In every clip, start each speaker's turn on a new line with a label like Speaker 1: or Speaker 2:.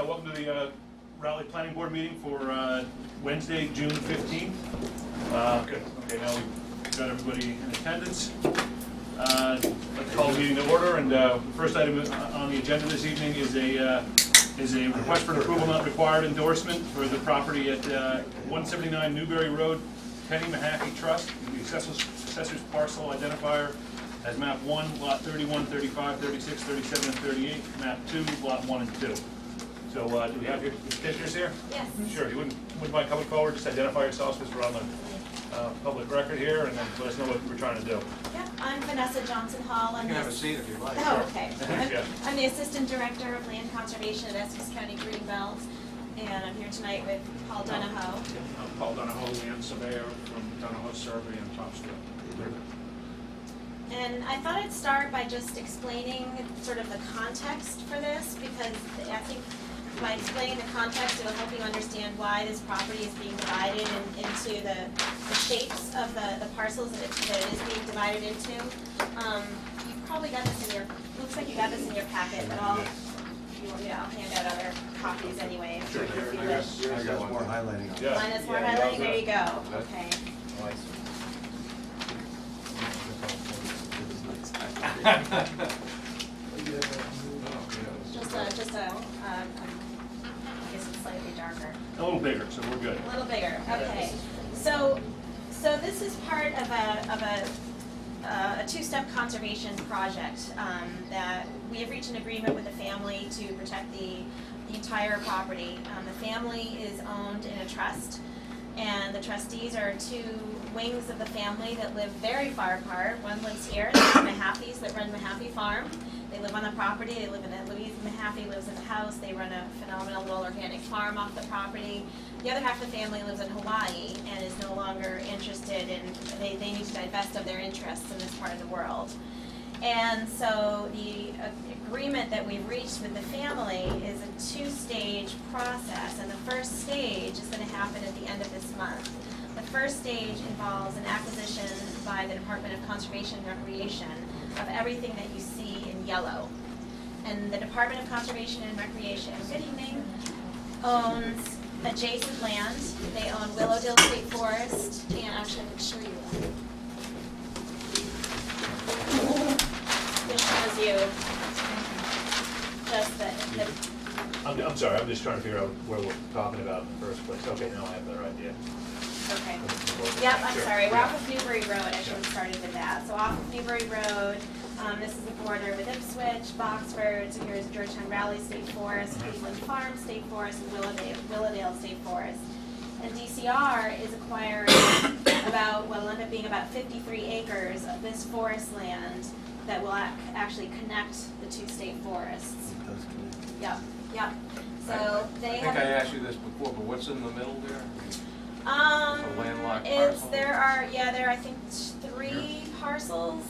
Speaker 1: Welcome to the Raleigh Planning Board meeting for Wednesday, June 15th. Good. Okay, now we've got everybody in attendance. Let's call the meeting to order. And the first item on the agenda this evening is a request for an approval not required endorsement for the property at 179 Newberry Road, Kenny Mahaffey Trust, the assessor's parcel identifier as map 1, lot 31, 35, 36, 37, and 38, map 2, lot 1 and 2. So do we have your petitioners here?
Speaker 2: Yes.
Speaker 1: Sure, you wouldn't mind coming forward, just identify yourselves because we're on the public record here, and then let us know what we're trying to do.
Speaker 2: Yeah, I'm Vanessa Johnson Hall.
Speaker 3: You can have a seat if you like.
Speaker 2: Oh, okay.
Speaker 1: Yeah.
Speaker 2: I'm the Assistant Director of Land Conservation at Essex County Greenbelt, and I'm here tonight with Paul Donahoe.
Speaker 4: I'm Paul Donahoe, land surveyor from Donahoe Survey in Topsfield.
Speaker 2: And I thought I'd start by just explaining sort of the context for this, because I think by explaining the context, it'll help you understand why this property is being divided into the shapes of the parcels that it is being divided into. You've probably got this in your, looks like you got this in your packet, but I'll hand out other copies anyway.
Speaker 1: Sure,
Speaker 3: I got more highlighting on it.
Speaker 1: Yeah.
Speaker 2: Mine has more
Speaker 1: Yeah,
Speaker 2: highlighting,
Speaker 1: yeah.
Speaker 2: there you go, okay. Just a, I guess it's slightly darker.
Speaker 1: A little bigger, so we're good.
Speaker 2: A little bigger, okay. So this is part of a two-step conservation project that we have reached an agreement with the family to protect the entire property. The family is owned in a trust, and the trustees are two wings of the family that live very far apart. One lives here, the Mahaffeys that run Mahaffey Farm. They live on the property, they live in it. Louise Mahaffey lives in the house. They run a phenomenal little organic farm off the property. The other half of the family lives in Hawaii and is no longer interested in, they need to divest of their interests in this part of the world. And so the agreement that we've reached with the family is a two-stage process, and the first stage is going to happen at the end of this month. The first stage involves an acquisition by the Department of Conservation and Recreation of everything that you see in yellow. And the Department of Conservation and Recreation, good evening, owns adjacent land. They own Willowdale State Forest, and actually I'm going to show you that. This shows you just the
Speaker 1: I'm sorry, I'm just trying to figure out where we're talking about in the first place. Okay, now I have a better idea.
Speaker 2: okay. Yep, I'm
Speaker 1: Sure.
Speaker 2: sorry, we're
Speaker 1: Yeah.
Speaker 2: off of Newbury Road, I should have started with that. So off of Newbury Road, this is the border with Ipswich, Boxford, so here's Georgetown Valley State Forest, Cleveland Farm State Forest, and Willowdale State Forest. And DCR is acquiring what will end up being about 53 acres of this forest land that will actually connect the two state forests. Yep, yep. So they
Speaker 3: I think I asked you this before, but what's in the middle there? a landlocked parcel?
Speaker 2: There are I think 3 parcels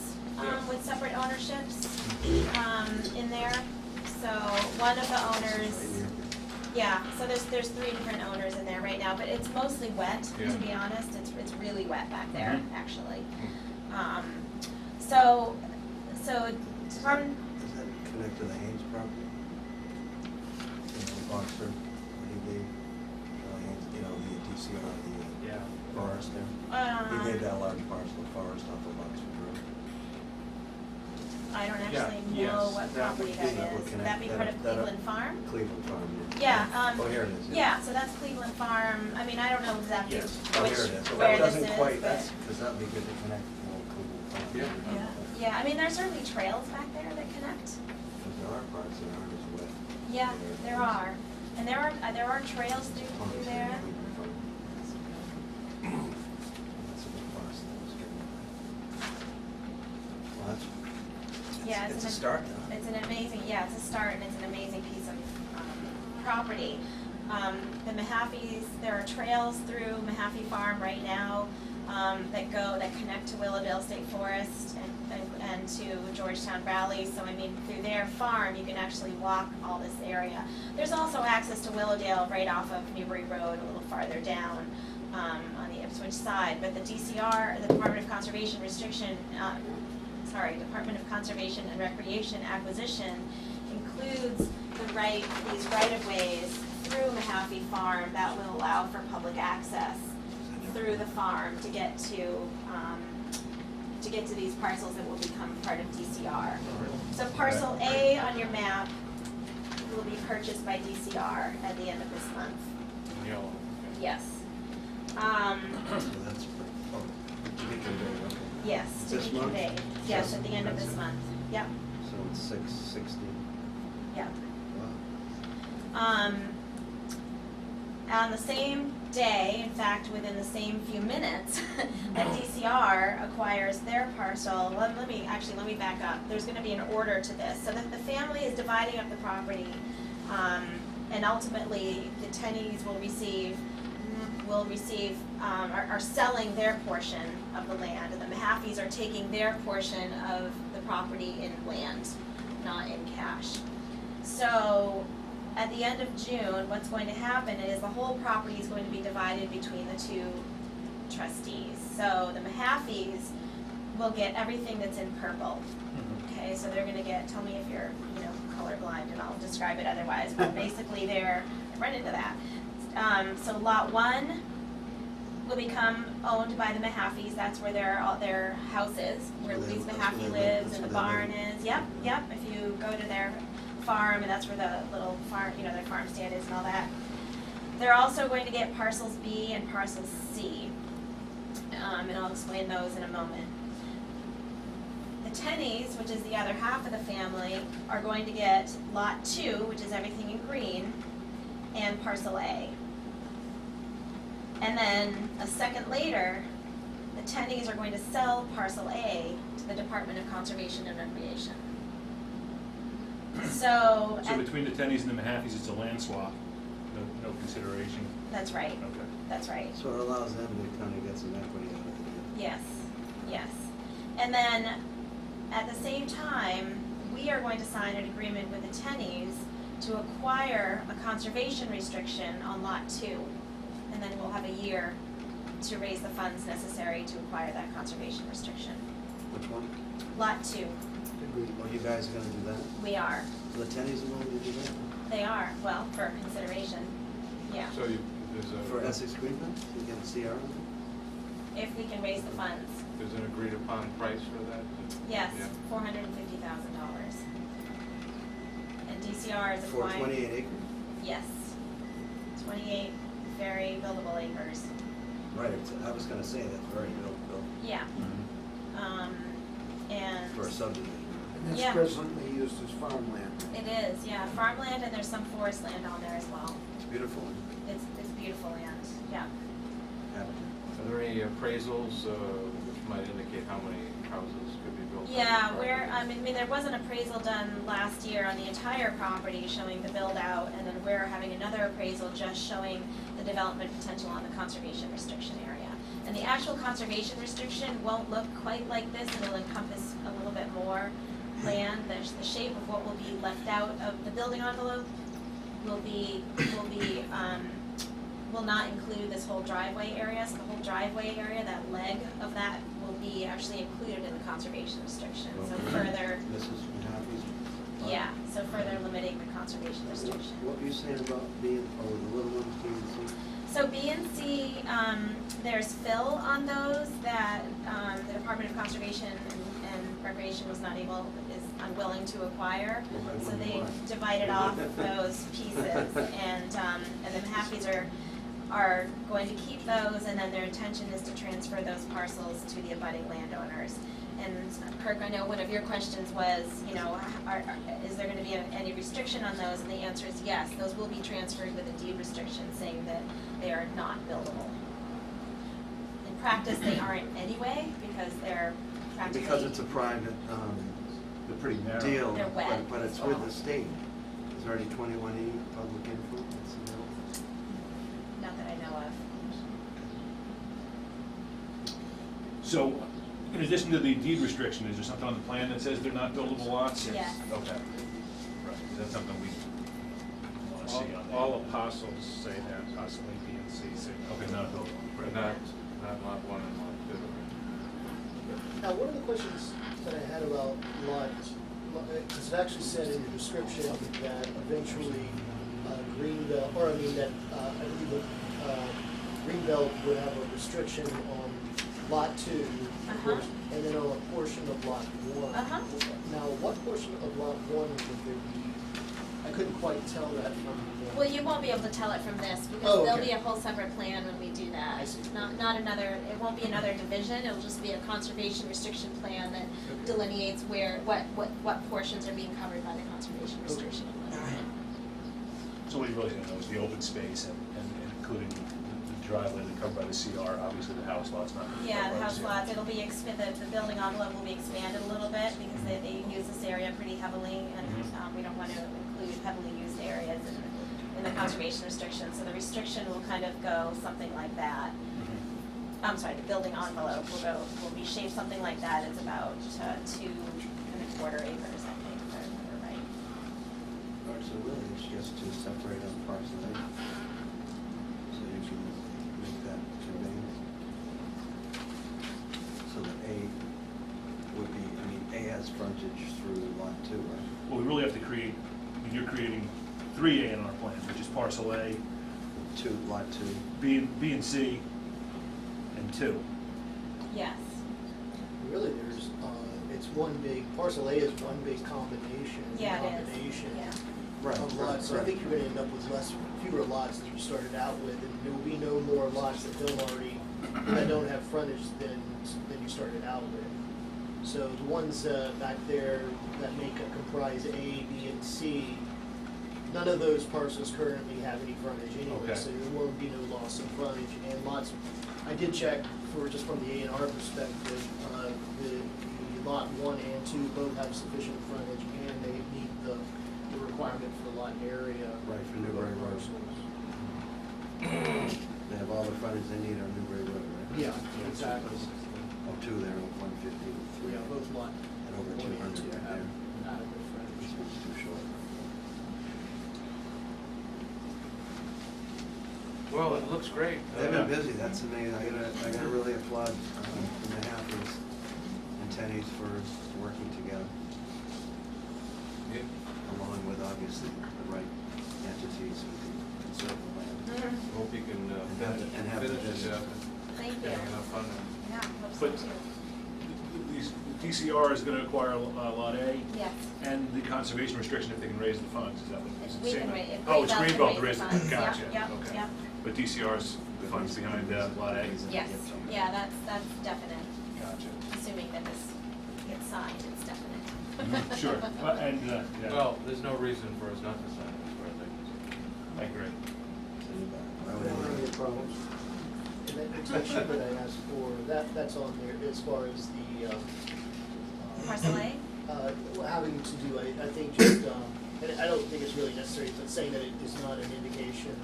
Speaker 2: with separate ownerships in there. So one of the owners, so there's 3 different owners in there right now, but it's mostly wet, to be honest. It's really wet back there, actually. So from
Speaker 5: Does that connect to the Haynes property? Boxford, the DCR, the forest there? He gave that large parcel of forest off of Boxford Road.
Speaker 2: I don't actually know
Speaker 4: yes,
Speaker 2: what
Speaker 4: that
Speaker 2: property
Speaker 4: would
Speaker 2: that
Speaker 5: be-
Speaker 2: is. Would that be part of Cleveland Farm?
Speaker 5: Cleveland Farm,
Speaker 2: Yeah.
Speaker 5: Oh, here it is.
Speaker 2: Yeah, so that's Cleveland Farm. I mean, I don't know exactly
Speaker 4: Yes.
Speaker 5: Oh,
Speaker 2: which
Speaker 5: here it is. So
Speaker 2: where
Speaker 5: that
Speaker 2: this
Speaker 5: doesn't
Speaker 2: is,
Speaker 5: quite,
Speaker 2: but
Speaker 5: because that'd be good to connect to old Cleveland Farm.
Speaker 2: yeah. I mean, there's certainly trails back there that connect.
Speaker 5: Because there are parts that aren't as wet.
Speaker 2: Yeah, there are, and there are trails through there.
Speaker 5: That's a big forest that was getting wet. Well, that's,
Speaker 2: Yeah,
Speaker 5: it's a start though.
Speaker 2: It's an amazing, it's a start, and it's an amazing piece of property. The Mahaffeys, there are trails through Mahaffey Farm right now that connect to Willowdale State Forest and to Georgetown Valley. So I mean, through their farm, you can actually walk all this area. There's also access to Willowdale right off of Newbury Road, a little farther down on the Ipswich side. But the DCR, the Department of Conservation Department of Conservation and Recreation acquisition includes these right-of-ways through Mahaffey Farm that will allow for public access through the farm to get to these parcels that will become part of DCR. So parcel A on your map will be purchased by DCR at the end of this month.
Speaker 3: Yellow.
Speaker 2: Yes.
Speaker 5: So that's, oh, Beacon Bay, okay.
Speaker 2: Yes, to
Speaker 5: This
Speaker 2: Beacon
Speaker 5: month?
Speaker 2: Bay. Yes,
Speaker 5: So
Speaker 2: at the end of this
Speaker 5: that's it.
Speaker 2: month. Yep,
Speaker 5: So it's 660.
Speaker 2: yep.
Speaker 5: Wow.
Speaker 2: On the same day, in fact, within the same few minutes, that DCR acquires their parcel, let me back up. There's gonna be an order to this. So that the family is dividing up the property, and ultimately, the Tennies are selling their portion of the land, and the Mahaffeys are taking their portion of the property in land, not in cash. So, at the end of June, what's going to happen is the whole property is going to be divided between the two trustees. So the Mahaffeys will get everything that's in purple. Okay, so they're gonna get, tell me if you're, colorblind and I'll describe it otherwise, but basically I run into that. So lot 1 will become owned by the Mahaffeys, that's where their house is, where
Speaker 5: That's where
Speaker 2: Louise
Speaker 5: they-
Speaker 2: Mahaffey
Speaker 5: that's where they live,
Speaker 2: lives
Speaker 5: that's
Speaker 2: and the
Speaker 5: where they
Speaker 2: barn
Speaker 5: live.
Speaker 2: is, yep, if you go to their farm, and that's where the little farm, their farm stand is and all that. They're also going to get parcels B and parcels C, and I'll explain those in a moment. The Tennies, which is the other half of the family, are going to get lot 2, which is everything in green, and parcel A. And then, a second later, the Tennies are going to sell parcel A to the Department of Conservation and Recreation. So
Speaker 1: between the Tennies and the Mahaffeys, it's a land swap, no consideration.
Speaker 2: that's right,
Speaker 1: Okay.
Speaker 2: that's right.
Speaker 5: So it allows them to kind of get some equity out of it.
Speaker 2: Yes, yes. And then, at the same time, we are going to sign an agreement with the Tennies to acquire a conservation restriction on lot 2. And then we'll have a year to raise the funds necessary to acquire that conservation restriction.
Speaker 5: Which one?
Speaker 2: Lot 2,
Speaker 5: Oh, you guys are gonna do that?
Speaker 2: we are.
Speaker 5: So the Tennies are willing to do that?
Speaker 2: They are, well, for consideration, yeah.
Speaker 3: So there's
Speaker 5: For Essex Greenfield? You get a CR on
Speaker 2: If we can raise the funds.
Speaker 3: there's an agreed upon price for that?
Speaker 2: Yes,
Speaker 3: Yeah.
Speaker 2: $450,000. And DCR
Speaker 5: it?
Speaker 2: is
Speaker 5: For
Speaker 2: acquiring.
Speaker 5: 28 acres?
Speaker 2: Yes, 28 very buildable acres.
Speaker 5: Right, I was gonna say that's very built
Speaker 2: Yeah, and
Speaker 5: for a subdivision.
Speaker 6: And
Speaker 2: Yeah.
Speaker 6: that's presently used as farmland.
Speaker 2: it is, yeah, farmland, and there's some forest land on there as well.
Speaker 5: It's beautiful.
Speaker 2: It's beautiful land, yeah.
Speaker 5: Habitat.
Speaker 3: Are there any appraisals which might indicate how many houses could be built? on the
Speaker 2: Yeah,
Speaker 3: property?
Speaker 2: there was an appraisal done last year on the entire property showing the build out, and then we're having another appraisal just showing the development potential on the conservation restriction area. And the actual conservation restriction won't look quite like this, it'll encompass a little bit more land. The shape of what will be left out of the building envelope will not include this whole driveway area, so the whole driveway area, that leg of that will be actually included in the conservation restriction, so further,
Speaker 5: This is Mahaffey's?
Speaker 2: yeah, so further limiting the conservation restriction.
Speaker 5: What were you saying about being, the little ones being C?
Speaker 2: So B and C, there's fill on those that, the Department of Conservation and Recreation is unwilling to acquire.
Speaker 5: Well, I
Speaker 2: So
Speaker 5: wonder
Speaker 2: they
Speaker 5: why.
Speaker 2: divided off those pieces, and the Mahaffeys are going to keep those, and then their intention is to transfer those parcels to the abutting landowners. And Kirk, I know one of your questions was, is there gonna be any restriction on those? And the answer is yes, those will be transferred with a deed restriction saying that they are not buildable. In practice, they aren't anyway, because they're practically.
Speaker 5: Because it's a private,
Speaker 1: They're pretty narrow.
Speaker 5: deal,
Speaker 2: They're wet
Speaker 5: but it's
Speaker 2: as
Speaker 5: with
Speaker 2: well.
Speaker 5: the state. Is there already 21E public input that's available?
Speaker 2: Not that I know of.
Speaker 1: So, in addition to the deed restriction, is there something on the plan that says they're not buildable lots?
Speaker 2: Yes.
Speaker 1: Okay. Right, is that something we wanna see on there?
Speaker 4: All apostles say that, possibly B and C say.
Speaker 1: Okay, not buildable.
Speaker 3: But not lot 1 and lot 2.
Speaker 7: Now, one of the questions that I had about lot because it actually said in the description that eventually Greenbelt, or I mean that, I believe Greenbelt would have a restriction on lot 2, and then on a portion of lot 1. Now, what portion of lot 1 would there be? I couldn't quite tell that from the.
Speaker 2: Well, you won't be able to tell it from this, because
Speaker 7: Oh,
Speaker 2: there'll
Speaker 7: okay.
Speaker 2: be a whole separate plan when we do that.
Speaker 7: I see.
Speaker 2: Not another, it won't be another division, it'll just be a conservation restriction plan that delineates what portions are being covered by the conservation restriction.
Speaker 1: So what you're really gonna know is the open space and including the driveway that's covered by the CR, obviously the house lot's not.
Speaker 2: Yeah, the
Speaker 1: covered by
Speaker 2: house
Speaker 1: CR.
Speaker 2: lots, it'll be, the building envelope will be expanded a little bit, because they use this area pretty heavily, and we don't want to include heavily used areas in the conservation restriction, so the restriction will kind of go something like that. I'm sorry, the building envelope will be shaped something like that, it's about 2.25 acres, I think, if I remember right.
Speaker 5: All right, so really it's just to separate out parcel A. So you can make that conveyance. So that A would be, I mean, A has frontage through lot 2, right?
Speaker 1: Well, we really have to create, I mean, you're creating 3A in our plan, which is parcel A,
Speaker 5: Lot 2.
Speaker 1: B and C, and 2.
Speaker 2: Yes.
Speaker 7: Really, it's one big, parcel A is one big combination.
Speaker 2: Yeah, it is.
Speaker 7: Combination
Speaker 2: Yeah.
Speaker 5: Right,
Speaker 7: of lots, so I think you're gonna end up with fewer lots than you started out with, and there will be no more lots that don't have frontage than you started out with. So the ones back there that comprise A, B, and C, none of those parcels currently have any frontage anyway,
Speaker 1: Okay.
Speaker 7: so there won't be no loss of frontage. And lots, I did check just from the A&R perspective, the lot 1 and 2 both have sufficient frontage, and they meet the requirement for lot area.
Speaker 5: Right, for Newbury Road.
Speaker 7: Parcels.
Speaker 5: They have all the frontage they need on Newbury Road, right?
Speaker 7: Yeah, exactly.
Speaker 5: Oh, 2 there, 150, 3.
Speaker 7: Yeah, both lot
Speaker 5: And over
Speaker 7: 1 and 2
Speaker 5: 200 right
Speaker 7: have
Speaker 5: there.
Speaker 7: adequate frontage.
Speaker 5: This one's too short.
Speaker 3: Well, it looks great.
Speaker 5: They've been busy, that's amazing. I gotta really applaud the Mahaffey's and Tenny's for working together,
Speaker 3: Yeah.
Speaker 5: along with obviously the right entities who can conserve the land.
Speaker 3: Hope you can
Speaker 5: And have the
Speaker 3: finish
Speaker 5: vision.
Speaker 2: Thank you.
Speaker 3: getting enough funding.
Speaker 2: Yeah, hope so
Speaker 1: But-
Speaker 2: too.
Speaker 1: These, the DCR is gonna acquire lot A,
Speaker 2: Yes.
Speaker 1: and the conservation restriction if they can raise the funds, is that what? is it
Speaker 2: We
Speaker 1: saying
Speaker 2: can
Speaker 1: that?
Speaker 2: raise, if
Speaker 1: Oh, it's
Speaker 2: Greenbelt
Speaker 1: Greenbelt
Speaker 2: can
Speaker 1: to
Speaker 2: raise
Speaker 1: raise
Speaker 2: the
Speaker 1: it,
Speaker 2: funds,
Speaker 1: gotcha,
Speaker 2: yep,
Speaker 1: okay.
Speaker 2: yep.
Speaker 1: But DCR's the funds behind lot A?
Speaker 2: Yes, yeah, that's definite,
Speaker 1: Gotcha.
Speaker 2: assuming that this gets signed, it's definite.
Speaker 1: Sure, and, yeah.
Speaker 3: Well, there's no reason for us not to sign it, as far as I'm concerned.
Speaker 1: I agree.
Speaker 5: I
Speaker 7: I
Speaker 5: would
Speaker 7: don't have
Speaker 5: agree.
Speaker 7: any problems. And that extension that I asked for, that's on there as far as the,
Speaker 2: Parcel A?
Speaker 7: having to do, I think just, and I don't think it's really necessary, but saying that it is not an indication,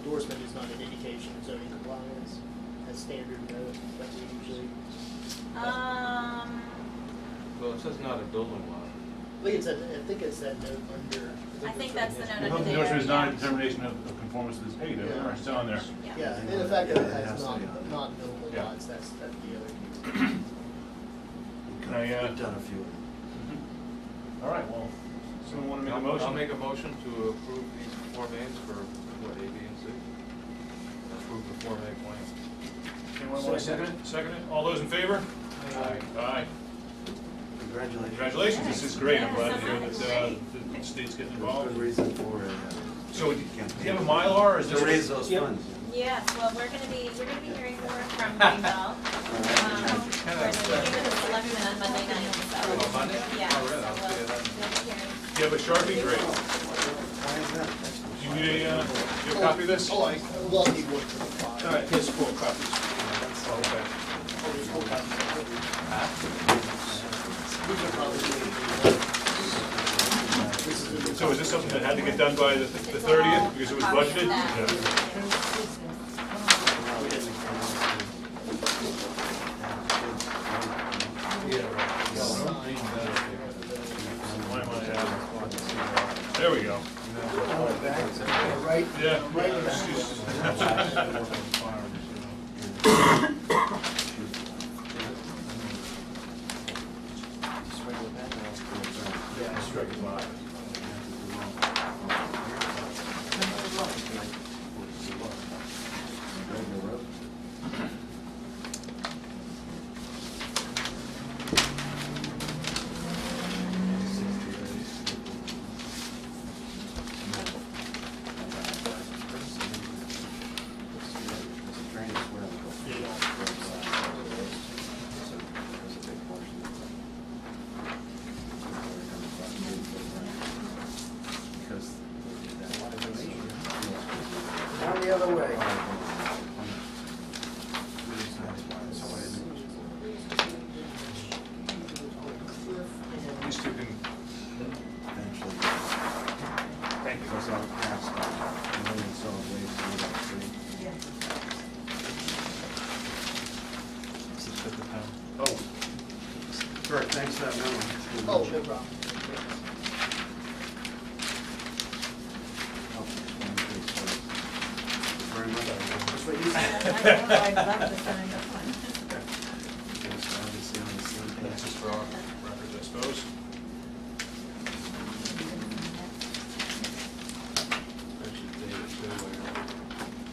Speaker 7: endorsement is not an indication of zoning compliance, as standard note that we usually.
Speaker 3: Well, it says not a building lot.
Speaker 7: I think it's that note under.
Speaker 2: I think that's the note
Speaker 1: The
Speaker 2: under
Speaker 1: public
Speaker 2: there,
Speaker 1: notice is not a
Speaker 2: yeah.
Speaker 1: determination of conformance to this, hey, there, it's on there.
Speaker 7: Yeah, and the fact that it
Speaker 5: Yeah, it
Speaker 7: has
Speaker 5: has to be on.
Speaker 7: not buildable
Speaker 1: Yeah.
Speaker 7: lots, that's the other key.
Speaker 1: Can I,
Speaker 5: We've done a few.
Speaker 1: all right, well, someone wanna make a motion?
Speaker 3: I'll make a motion to approve these Form As for, what, A, B, and C? Approve the Form A plan.
Speaker 1: Anyone wanna second it? Second it? All those in favor?
Speaker 3: Aye.
Speaker 1: Aye.
Speaker 5: Congratulations.
Speaker 1: Congratulations, this is great, I'm
Speaker 2: Yes,
Speaker 1: glad to hear
Speaker 2: that's
Speaker 1: that,
Speaker 2: great.
Speaker 1: the state's getting
Speaker 5: There's
Speaker 1: involved.
Speaker 5: good reason for it.
Speaker 1: So, do you have a Mylar, or is
Speaker 5: To
Speaker 1: this?
Speaker 5: raise those
Speaker 7: Yep.
Speaker 5: funds.
Speaker 2: Yes, well, we're gonna be hearing more from Greenbelt. We're meeting with the selectmen on Monday night, so.
Speaker 3: Oh, Monday?
Speaker 2: Yeah,
Speaker 3: Oh,
Speaker 2: so
Speaker 3: really? I'll
Speaker 2: we'll
Speaker 3: see you then.
Speaker 2: be hearing.
Speaker 1: Do you have a Sharpie? Great.
Speaker 5: Why is that?
Speaker 1: Do you need a, you have a copy of this?
Speaker 7: Oh, well, I need one for the file.
Speaker 1: All right, here's 4 copies. Okay.
Speaker 7: Oh, there's 4 copies of it. These are probably this is the-
Speaker 1: So is this something that had to get done by the 30th, because it was budgeted? Why am I, there we go.
Speaker 7: Right,
Speaker 1: Yeah.
Speaker 7: right in the back.
Speaker 1: Yeah,
Speaker 6: Kurt, thanks for that memo.
Speaker 7: Oh, no problem.
Speaker 6: Very much.
Speaker 7: That's what you said.
Speaker 8: I'd love to sign up one.
Speaker 5: Obviously on the same
Speaker 1: That's
Speaker 5: page.
Speaker 1: just for our records, I suppose.
Speaker 3: Actually, David, too,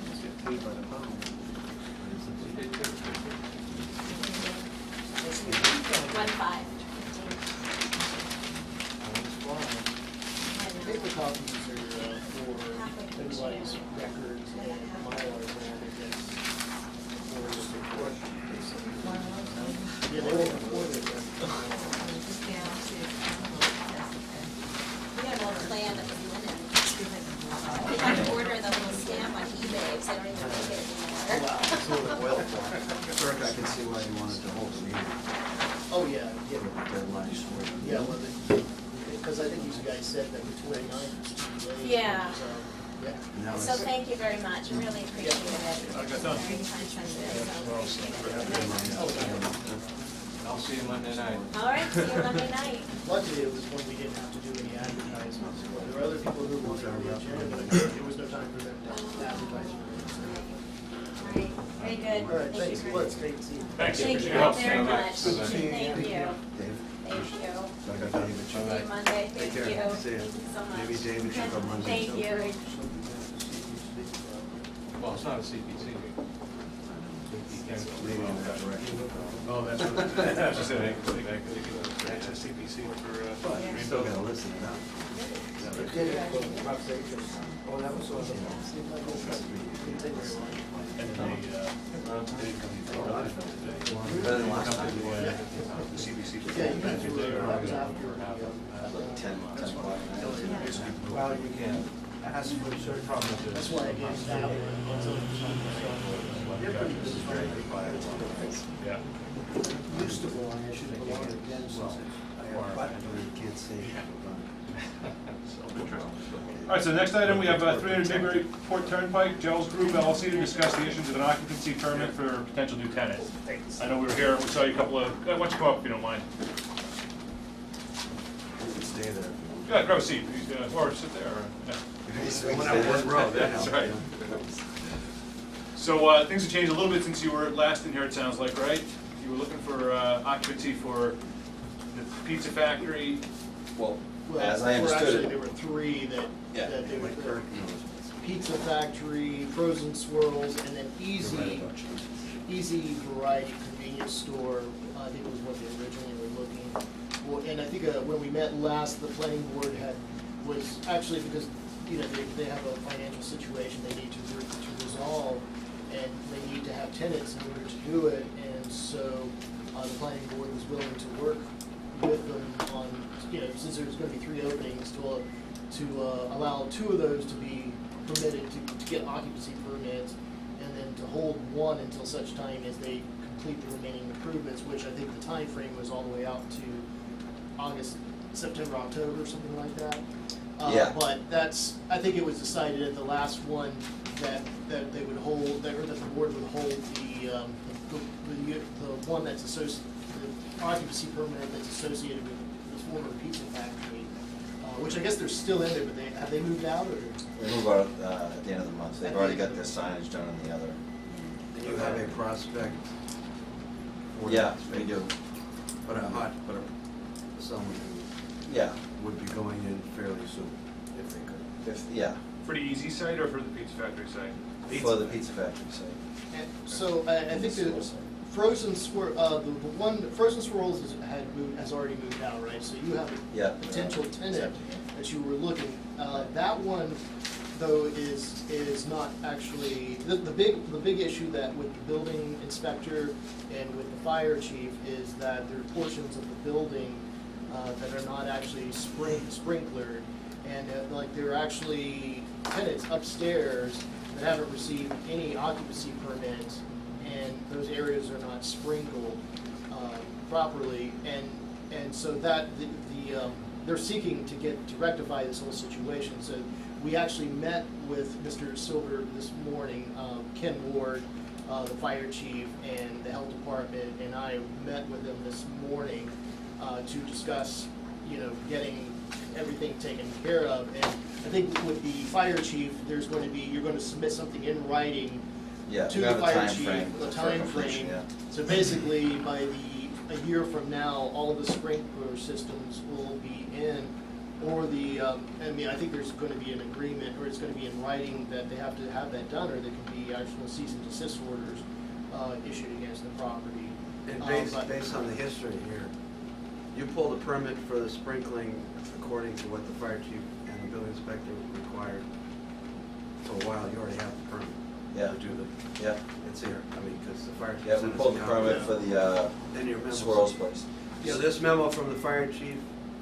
Speaker 5: Let's get paid by the pound.
Speaker 3: They did.
Speaker 2: 1/5.
Speaker 7: Paper copies are for everybody's records and Mylars and everything. Or just a court. Yeah, they won't record it.
Speaker 2: We have a little plan that was linen. We had to order the little stamp on eBay, because they don't even make it anymore.
Speaker 5: Kirk, I can see why you wanted to hold the meeting.
Speaker 7: Oh, yeah, yeah.
Speaker 5: With the deadlines for it.
Speaker 7: Yeah, well, because I think you guys said that the 29th was too late.
Speaker 2: Yeah.
Speaker 7: So, yeah.
Speaker 5: Now
Speaker 2: So
Speaker 5: it's-
Speaker 2: thank you very much, I really appreciate it.
Speaker 1: I got done.
Speaker 2: Very time sensitive, so
Speaker 1: Well,
Speaker 2: appreciate
Speaker 1: we're
Speaker 2: it.
Speaker 1: happy.
Speaker 3: I'll see you Monday night.
Speaker 2: All right, see you Monday night.
Speaker 7: Luckily, it was when we didn't have to do any advertisements. There were other people who wanted to be agenda, but there was no time for them to advertise.
Speaker 2: All right, very good.
Speaker 7: All right,
Speaker 2: Thank you
Speaker 7: thanks.
Speaker 2: very
Speaker 7: Well,
Speaker 2: much.
Speaker 7: it's great to see you.
Speaker 1: Thanks,
Speaker 2: Thank
Speaker 1: appreciate
Speaker 2: you
Speaker 1: your help.
Speaker 2: very much.
Speaker 5: Bye-bye.
Speaker 2: Thank you.
Speaker 5: Dave?
Speaker 2: Thank you.
Speaker 5: So I got David.
Speaker 2: See you Monday, thank
Speaker 5: Take
Speaker 2: you.
Speaker 5: care. See ya.
Speaker 2: Thank you so much.
Speaker 5: Maybe David should go Monday,
Speaker 2: Thank
Speaker 5: too.
Speaker 2: you.
Speaker 3: Well, it's not a CPC meeting.
Speaker 5: Maybe in that direction.
Speaker 1: Oh, that's what, that's just it, that's a CPC for,
Speaker 5: But you still gotta listen to them.
Speaker 6: Oh, that was awesome.
Speaker 1: and then
Speaker 5: Better than last time.
Speaker 1: the CPC.
Speaker 7: Yeah, you guys were, that was after.
Speaker 5: Like 10 o'clock.
Speaker 3: Well, you can ask for certain problems.
Speaker 7: That's why I gave that one.
Speaker 6: They're pretty good.
Speaker 1: Yeah.
Speaker 6: Used to belong, I should belong again since I have button.
Speaker 5: Can't say.
Speaker 1: All right, so the next item, we have 300 Newbury Port Turnpike, Gels Group LLC to discuss the issuance of an occupancy permit for a potential new tenant. I know we were here, we saw you a couple of, why don't you come up if you don't mind?
Speaker 5: Stay there.
Speaker 1: Yeah, grab a seat, or sit there, or, yeah.
Speaker 5: When I one row, that
Speaker 1: That's
Speaker 5: helps.
Speaker 1: right. So, things have changed a little bit since you were last in here, it sounds like, right? You were looking for occupancy for the Pizza Factory.
Speaker 9: Well,
Speaker 7: Well,
Speaker 9: as I understood
Speaker 7: actually,
Speaker 9: it,
Speaker 7: there were three that
Speaker 9: Yeah.
Speaker 7: they were.
Speaker 5: Like Kirk knows.
Speaker 7: Pizza Factory, Frozen Swirls, and then Easy Variety Convenience Store. I think was what they originally were looking. Well, and I think when we met last, the planning board was actually because, you know, they have a financial situation they need to resolve, and they need to have tenants in order to do it, and so the planning board was willing to work with them on, you know, since there's gonna be 3 openings, to allow 2 of those to be permitted to get occupancy permits, and then to hold 1 until such time as they complete the remaining improvements, which I think the time frame was all the way out to August, September, October, something like that.
Speaker 9: Yeah.
Speaker 7: But I think it was decided at the last one that they would hold, that the board would hold the one that's the occupancy permit that's associated with the former Pizza Factory, which I guess they're still in there, but have they moved out, or?
Speaker 9: we move out at the end of the month. They've already got their signage done on the other.
Speaker 5: And you have a prospect for
Speaker 9: Yeah,
Speaker 5: that
Speaker 9: we
Speaker 5: space.
Speaker 9: do.
Speaker 5: But someone who
Speaker 9: Yeah,
Speaker 5: would be going in fairly soon, if they could.
Speaker 9: yeah,
Speaker 1: For the Easy site or for the Pizza Factory site?
Speaker 9: for the Pizza Factory site.
Speaker 7: And so I think the Frozen Swirls has already moved out, right? So you have
Speaker 9: Yeah.
Speaker 7: a potential tenant that you were looking. That one, though, is not actually, the big issue that with the building inspector and with the fire chief is that there are portions of the building that are not actually sprinklered. And like there are actually tenants upstairs that haven't received any occupancy permits, and those areas are not sprinkled properly, and so that they're seeking to rectify this whole situation. So we actually met with Mr. Silver this morning, Ken Ward, the fire chief, and the health department, and I met with them this morning to discuss, getting everything taken care of. And I think with the fire chief, you're going to submit something in writing
Speaker 9: Yeah,
Speaker 7: to
Speaker 9: we
Speaker 7: the
Speaker 9: have a
Speaker 7: fire
Speaker 9: time
Speaker 7: chief,
Speaker 9: frame
Speaker 7: the
Speaker 9: for
Speaker 7: time
Speaker 9: completion,
Speaker 7: frame.
Speaker 9: yeah.
Speaker 7: So basically, by a year from now, all of the sprinkler systems will be in, or I think there's going to be an agreement, or it's going to be in writing that they have to have that done, or there can be actual cease and desist orders issued against the property.
Speaker 5: And
Speaker 7: But-
Speaker 5: based on the history here, you pulled a permit for the sprinkling according to what the fire chief and the building inspector required for a while. You already have the permit
Speaker 9: Yeah.
Speaker 5: to do the,
Speaker 9: Yeah,
Speaker 5: it's here. I mean, because the fire chief
Speaker 9: yeah, we
Speaker 5: sent us
Speaker 9: pulled
Speaker 5: a
Speaker 9: the
Speaker 5: copy.
Speaker 9: permit for the
Speaker 5: Then your memo.
Speaker 9: swirls place.
Speaker 5: So this memo from the fire chief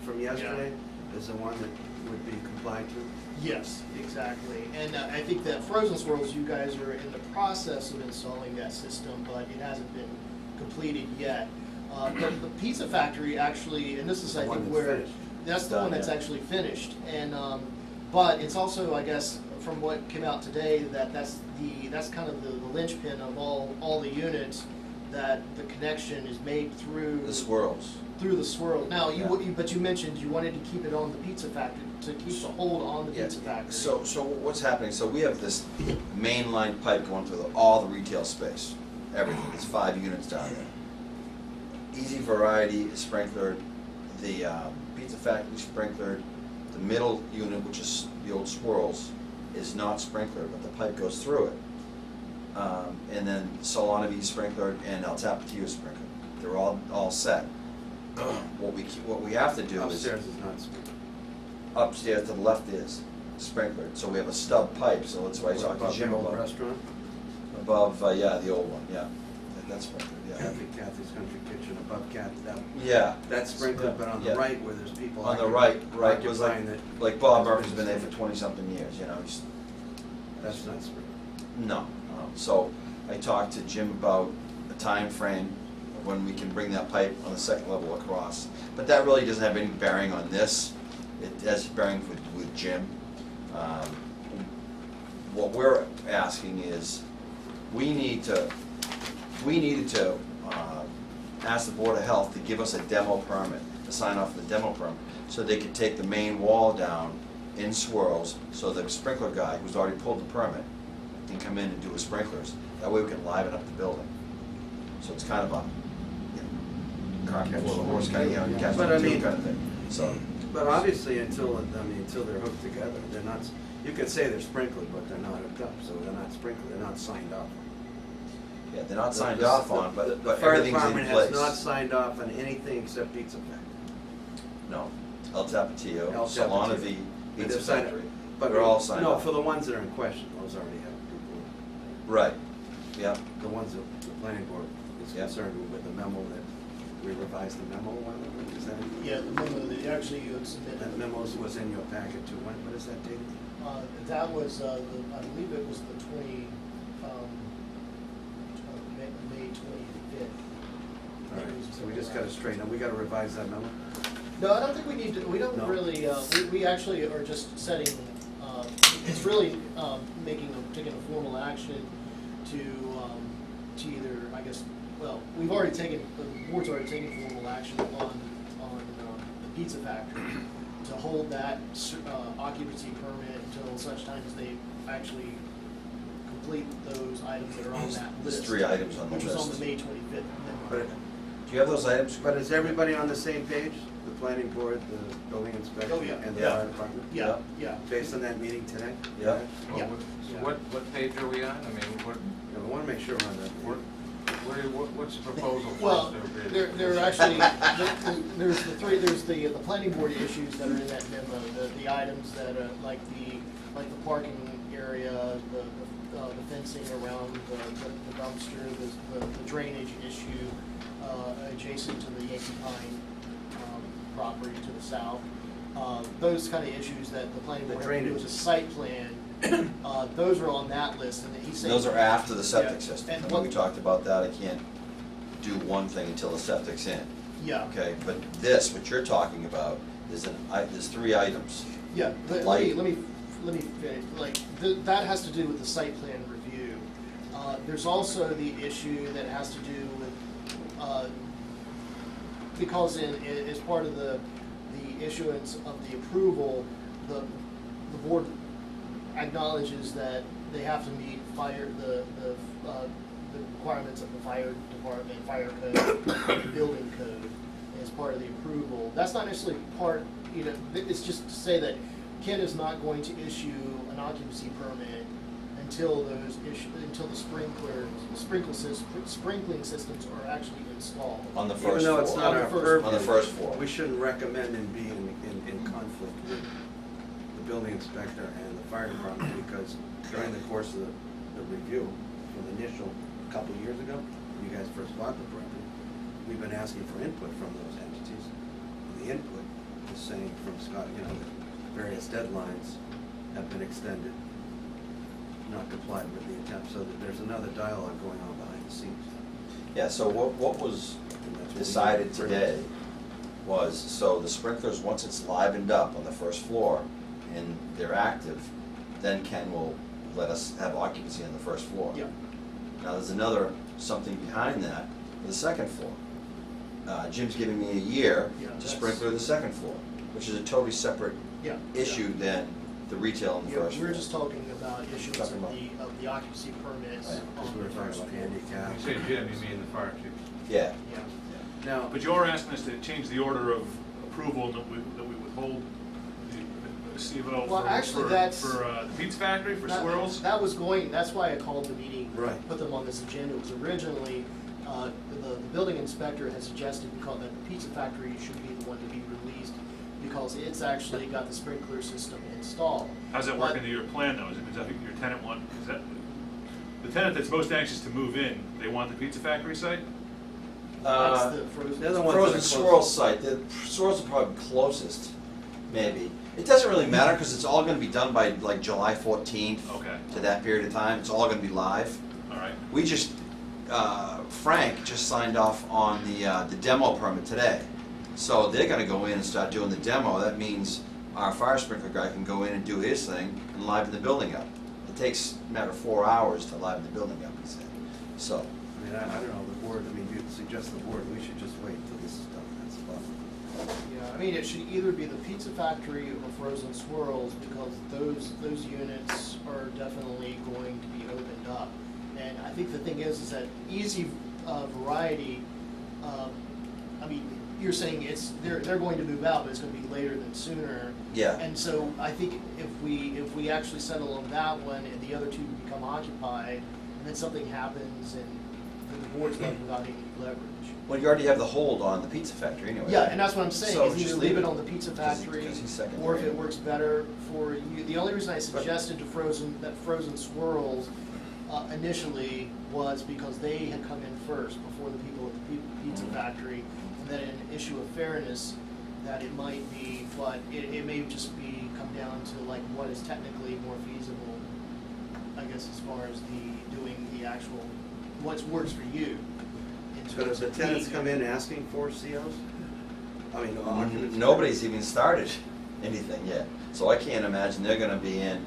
Speaker 5: from yesterday is the one that would be complied to?
Speaker 7: Yes, exactly. And I think that Frozen Swirls, you guys are in the process of installing that system, but it hasn't been completed yet. The Pizza Factory actually, and this is, I
Speaker 5: The one
Speaker 7: think,
Speaker 5: that's
Speaker 7: where,
Speaker 5: finished.
Speaker 7: that's the
Speaker 9: Done,
Speaker 7: one that's
Speaker 9: yeah.
Speaker 7: actually finished. And, but it's also, I guess, from what came out today, that's kind of the linchpin of all the units, that the connection is made through.
Speaker 9: The swirls.
Speaker 7: Through the swirl. Now,
Speaker 9: Yeah.
Speaker 7: but you mentioned you wanted to keep it on the Pizza Factory, to keep the hold on the
Speaker 9: Yeah,
Speaker 7: Pizza Factory.
Speaker 9: so what's happening, so we have this mainline pipe going through all the retail space, everything, there's 5 units down there. Easy Variety is sprinklered, the Pizza Factory is sprinklered, the middle unit, which is the old swirls, is not sprinklered, but the pipe goes through it. And then Solana is sprinklered and El Tapatio is sprinkled, they're all set. What we have to do is.
Speaker 5: Upstairs is not sprinkled.
Speaker 9: Upstairs to the left is sprinklered, so we have a stub pipe, so that's why I talked to
Speaker 5: Above
Speaker 9: Jim
Speaker 5: the old
Speaker 9: about.
Speaker 5: restaurant,
Speaker 9: Above, yeah, the old one, yeah, that's sprinkled, yeah.
Speaker 5: Kathy's Country Kitchen, above Kathy,
Speaker 9: Yeah,
Speaker 5: that's sprinkled, but on the
Speaker 9: Yeah.
Speaker 5: right where there's people.
Speaker 9: on the right was like,
Speaker 5: occupying it,
Speaker 9: Bob Murphy's been there for 20-something years,
Speaker 5: that's not sprinkled.
Speaker 9: no. So I talked to Jim about a time frame of when we can bring that pipe on the second level across. But that really doesn't have any bearing on this, it has bearing with Jim. What we're asking is, we needed to ask the Board of Health to give us a demo permit, to sign off the demo permit, so they could take the main wall down in swirls, so the sprinkler guy, who's already pulled the permit, can come in and do his sprinklers. That way we can liven up the building. So it's kind of a, cart before the horse, kind of, catch
Speaker 5: But I
Speaker 9: the two
Speaker 5: mean-
Speaker 9: kind of thing, so.
Speaker 5: But obviously, until they're hooked together, they're not, you could say they're sprinkled, but they're not hooked up, so they're not sprinkled, they're not signed off.
Speaker 9: Yeah, they're not signed off on,
Speaker 5: The
Speaker 9: but
Speaker 5: fire
Speaker 9: everything's in
Speaker 5: department
Speaker 9: place.
Speaker 5: has not signed off on anything except Pizza Factory.
Speaker 9: No, El Tapatio,
Speaker 5: El
Speaker 9: Solana
Speaker 5: Tapatio.
Speaker 9: V,
Speaker 5: But
Speaker 9: Pizza
Speaker 5: they're signed-
Speaker 9: Factory,
Speaker 5: But
Speaker 9: they're all signed
Speaker 5: no,
Speaker 9: off.
Speaker 5: for the ones that are in question, those already have people.
Speaker 9: Right, yeah,
Speaker 5: The ones that the planning board is
Speaker 9: Yeah.
Speaker 5: concerned with the memo that, we revised the memo, is that?
Speaker 7: Yeah, the memo that actually you had submitted.
Speaker 5: That memo was in your packet too, what is that date?
Speaker 7: That was, I believe it was the May 25th.
Speaker 5: All right, so we just gotta straighten up, we gotta revise that memo?
Speaker 7: No, I don't think we need to, we don't
Speaker 5: No?
Speaker 7: really, we actually are just setting, it's really taking a formal action to either, I guess, well, we've already taken, the board's already taken formal action on the Pizza Factory to hold that occupancy permit until such time as they actually complete those items that are on that
Speaker 9: There's
Speaker 7: list.
Speaker 9: 3 items on the
Speaker 7: Which was on
Speaker 9: list.
Speaker 7: the May 25th
Speaker 5: But,
Speaker 7: memo.
Speaker 9: Do you have those items?
Speaker 5: but is everybody on the same page? The planning board, the building inspector,
Speaker 7: Oh, yeah.
Speaker 5: and the
Speaker 9: Yeah.
Speaker 5: fire department?
Speaker 7: Yeah, yeah.
Speaker 5: Based on that meeting today?
Speaker 9: Yeah.
Speaker 7: Yeah.
Speaker 3: So what page are we on? I mean,
Speaker 5: Yeah, we wanna make sure we're on that.
Speaker 3: what's the proposal for
Speaker 7: Well,
Speaker 3: us to read?
Speaker 7: there are actually, there's the planning board issues that are in that memo, the items that are like the parking area, the fencing around the dumpster, the drainage issue, adjacent to the Yankee Pine, property to the south. Those kind of issues that the planning
Speaker 5: The
Speaker 7: board had to do as a
Speaker 5: drainage.
Speaker 7: site plan, those are on that list, and he's saying.
Speaker 9: Those are after the
Speaker 7: Yeah,
Speaker 9: septic system.
Speaker 7: and
Speaker 9: And we
Speaker 7: what-
Speaker 9: talked about that, I can't do one thing until the septic's in.
Speaker 7: Yeah.
Speaker 9: Okay, but this, what you're talking about, there's 3 items.
Speaker 7: Yeah, let
Speaker 9: Light.
Speaker 7: me finish, that has to do with the site plan review. There's also the issue that has to do with, because as part of the issuance of the approval, the board acknowledges that they have to meet the requirements of the fire department, fire code, building code as part of the approval. That's not necessarily part, it's just to say that Ken is not going to issue an occupancy permit until the sprinkling systems are actually installed.
Speaker 9: On the
Speaker 5: Even
Speaker 9: first
Speaker 5: though
Speaker 9: floor.
Speaker 5: it's not our
Speaker 7: On the
Speaker 5: purview.
Speaker 9: On the first floor.
Speaker 5: We shouldn't recommend him being in conflict with the building inspector and the fire department, because during the course of the review, for the initial couple of years ago, when you guys first bought the property, we've been asking for input from those entities. And the input is saying from Scott, that various deadlines have been extended, not complied with the attempt, so that there's another dialogue going on behind the scenes.
Speaker 9: Yeah, so what was
Speaker 5: And that's what we
Speaker 9: decided
Speaker 5: need.
Speaker 9: today was, so the sprinklers, once it's livened up on the first floor and they're active, then Ken will let us have occupancy on the first floor.
Speaker 7: Yeah.
Speaker 9: Now, there's something behind that, for the second floor. Jim's giving me a year
Speaker 7: Yeah,
Speaker 9: to
Speaker 7: that's-
Speaker 9: sprinkler the second floor, which is a totally separate
Speaker 7: Yeah.
Speaker 9: issue than the retail on the
Speaker 7: Yeah,
Speaker 9: first floor.
Speaker 7: we're just talking about issuance
Speaker 9: Talking
Speaker 7: of
Speaker 9: about-
Speaker 7: the occupancy permits
Speaker 9: Right,
Speaker 5: Because
Speaker 7: on
Speaker 5: we were
Speaker 7: the
Speaker 5: talking
Speaker 7: first
Speaker 5: about
Speaker 7: floor.
Speaker 5: handicap.
Speaker 3: You say Jim, you mean the fire chief?
Speaker 9: Yeah,
Speaker 7: Yeah.
Speaker 5: Now,
Speaker 1: But you're asking us to change the order of approval that we withhold the CVO
Speaker 7: Well, actually,
Speaker 1: for
Speaker 7: that's-
Speaker 1: the Pizza Factory, for Swirls?
Speaker 7: That's why I called the meeting.
Speaker 5: Right.
Speaker 7: Put them on this agenda, was originally, the building inspector had suggested that the Pizza Factory should be the one to be released because it's actually got the sprinkler system installed.
Speaker 1: How's that work
Speaker 7: But-
Speaker 1: into your plan though? Is it, because I think your tenant the tenant that's most anxious to move in, they want the Pizza Factory site?
Speaker 7: That's the frozen.
Speaker 5: they're the ones
Speaker 9: Frozen
Speaker 5: that are
Speaker 9: Swirl
Speaker 5: closest.
Speaker 9: site, the Swirls are probably closest, maybe. It doesn't really matter, because it's all gonna be done by like July 14th.
Speaker 1: Okay.
Speaker 9: To that period of time, it's all gonna be live.
Speaker 1: All right.
Speaker 9: We just, Frank just signed off on the demo permit today. So they're gonna go in and start doing the demo. That means our fire sprinkler guy can go in and do his thing and liven the building up. It takes a matter of 4 hours to liven the building up, he said. So,
Speaker 5: I mean, I don't know, the board, you suggest the board, we should just wait until this is done, that's fine.
Speaker 7: Yeah, I mean, it should either be the Pizza Factory or Frozen Swirls, because those units are definitely going to be opened up. And I think the thing is that Easy Variety, I mean, you're saying they're going to move out, but it's gonna be later than sooner.
Speaker 9: yeah.
Speaker 7: And so I think if we actually settle on that one and the other two become occupied, and then something happens and the board's left without any leverage.
Speaker 9: Well, you already have the hold on the Pizza Factory anyway.
Speaker 7: Yeah, and that's what I'm saying,
Speaker 9: So
Speaker 7: is
Speaker 9: just
Speaker 7: either
Speaker 9: leave
Speaker 7: leave it
Speaker 9: it,
Speaker 7: on the Pizza
Speaker 9: 'cause he-
Speaker 7: Factory,
Speaker 9: 'cause he's secondary.
Speaker 7: or if it works better for you. The only reason I suggested to Frozen Swirls initially was because they had come in first before the people at the Pizza Factory, and then an issue of fairness that it might be, but it may just come down to like what is technically more feasible, I guess, as far as doing the actual, what works for you. in
Speaker 5: So
Speaker 7: terms
Speaker 5: does the
Speaker 7: of
Speaker 5: tenants
Speaker 7: being-
Speaker 5: come in asking for COs? I mean, occupancy?
Speaker 9: Nobody's even started anything yet. So I can't imagine they're gonna be in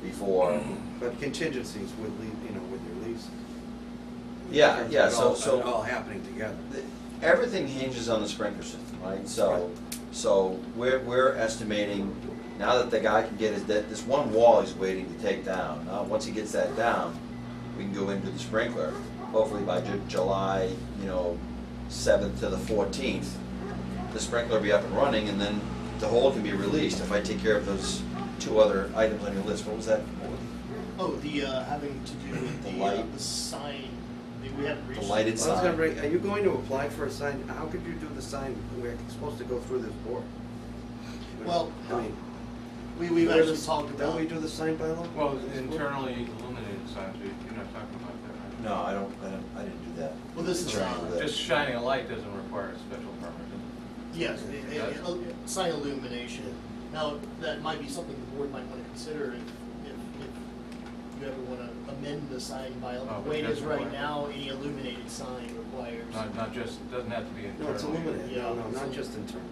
Speaker 9: before.
Speaker 5: But contingencies with with your lease.
Speaker 9: Yeah,
Speaker 5: In terms
Speaker 9: yeah,
Speaker 5: of it
Speaker 9: so-
Speaker 5: all-
Speaker 9: so-
Speaker 5: it all happening together.
Speaker 9: Everything hinges on the sprinkler system, right? So we're estimating, now that the guy can get this one wall he's waiting to take down. Now, once he gets that down, we can go into the sprinkler, hopefully by July, 7th to the 14th. The sprinkler will be up and running, and then the whole can be released if I take care of those two other items on your list. What was that?
Speaker 7: Oh, having to do with
Speaker 9: The
Speaker 7: the
Speaker 9: light.
Speaker 7: the sign, we haven't reached.
Speaker 9: The lighted
Speaker 5: Well, I was gonna
Speaker 9: sign.
Speaker 5: bring, are you going to apply for a sign? How could you do the sign? We're supposed to go through this board.
Speaker 7: Well,
Speaker 5: I mean,
Speaker 7: we've
Speaker 5: where's
Speaker 7: actually
Speaker 5: the-
Speaker 7: talked about.
Speaker 5: Don't we do the sign by law?
Speaker 3: Well, internally illuminated signs, you're not talking about that, right?
Speaker 9: No, I didn't do that.
Speaker 7: Well, this is,
Speaker 3: Just shining a light doesn't require a special permit,
Speaker 7: yes, sign illumination. Now, that might be something the board might want to consider if you ever want to amend the sign by,
Speaker 3: Oh,
Speaker 7: the way it is
Speaker 3: that's
Speaker 7: right
Speaker 3: required.
Speaker 7: now, any illuminated sign requires.
Speaker 3: not just, doesn't have to be
Speaker 5: No, it's
Speaker 3: internal.
Speaker 5: illuminated. No,
Speaker 7: Yeah.
Speaker 5: not just internal.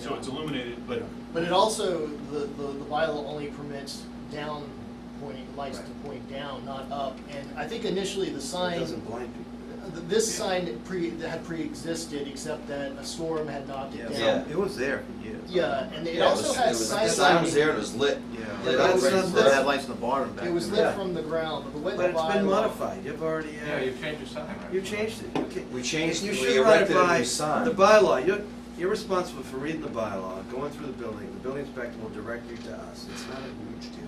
Speaker 1: So it's illuminated, but
Speaker 7: But it also, the bylaw only permits lights to point down, not up. And I think initially the
Speaker 5: It
Speaker 7: sign,
Speaker 5: doesn't blind people.
Speaker 7: this sign that had pre-existed, except that a storm had knocked it down.
Speaker 9: Yeah.
Speaker 6: It was there for years.
Speaker 7: Yeah, and it
Speaker 9: Yeah,
Speaker 7: also
Speaker 9: it
Speaker 7: has
Speaker 9: was-
Speaker 7: sign
Speaker 9: the sign was
Speaker 7: lighting.
Speaker 9: there, and it was lit.
Speaker 6: Yeah.
Speaker 9: Lit
Speaker 5: Yeah,
Speaker 9: up
Speaker 5: it's
Speaker 9: right
Speaker 5: not
Speaker 9: from
Speaker 6: It
Speaker 9: the-
Speaker 6: had lights in the bottom back
Speaker 7: It was
Speaker 6: then.
Speaker 7: lit from the ground, but the way the
Speaker 5: But it's been
Speaker 7: bylaw-
Speaker 5: modified, you've already,
Speaker 3: Yeah, you've changed your sign, right?
Speaker 5: you changed it. Okay.
Speaker 9: We changed,
Speaker 5: You
Speaker 9: we
Speaker 5: should run it
Speaker 9: erected a
Speaker 5: by
Speaker 9: new sign.
Speaker 5: the bylaw, you're responsible for reading the bylaw, going through the building inspector will direct you to us, it's not a huge deal.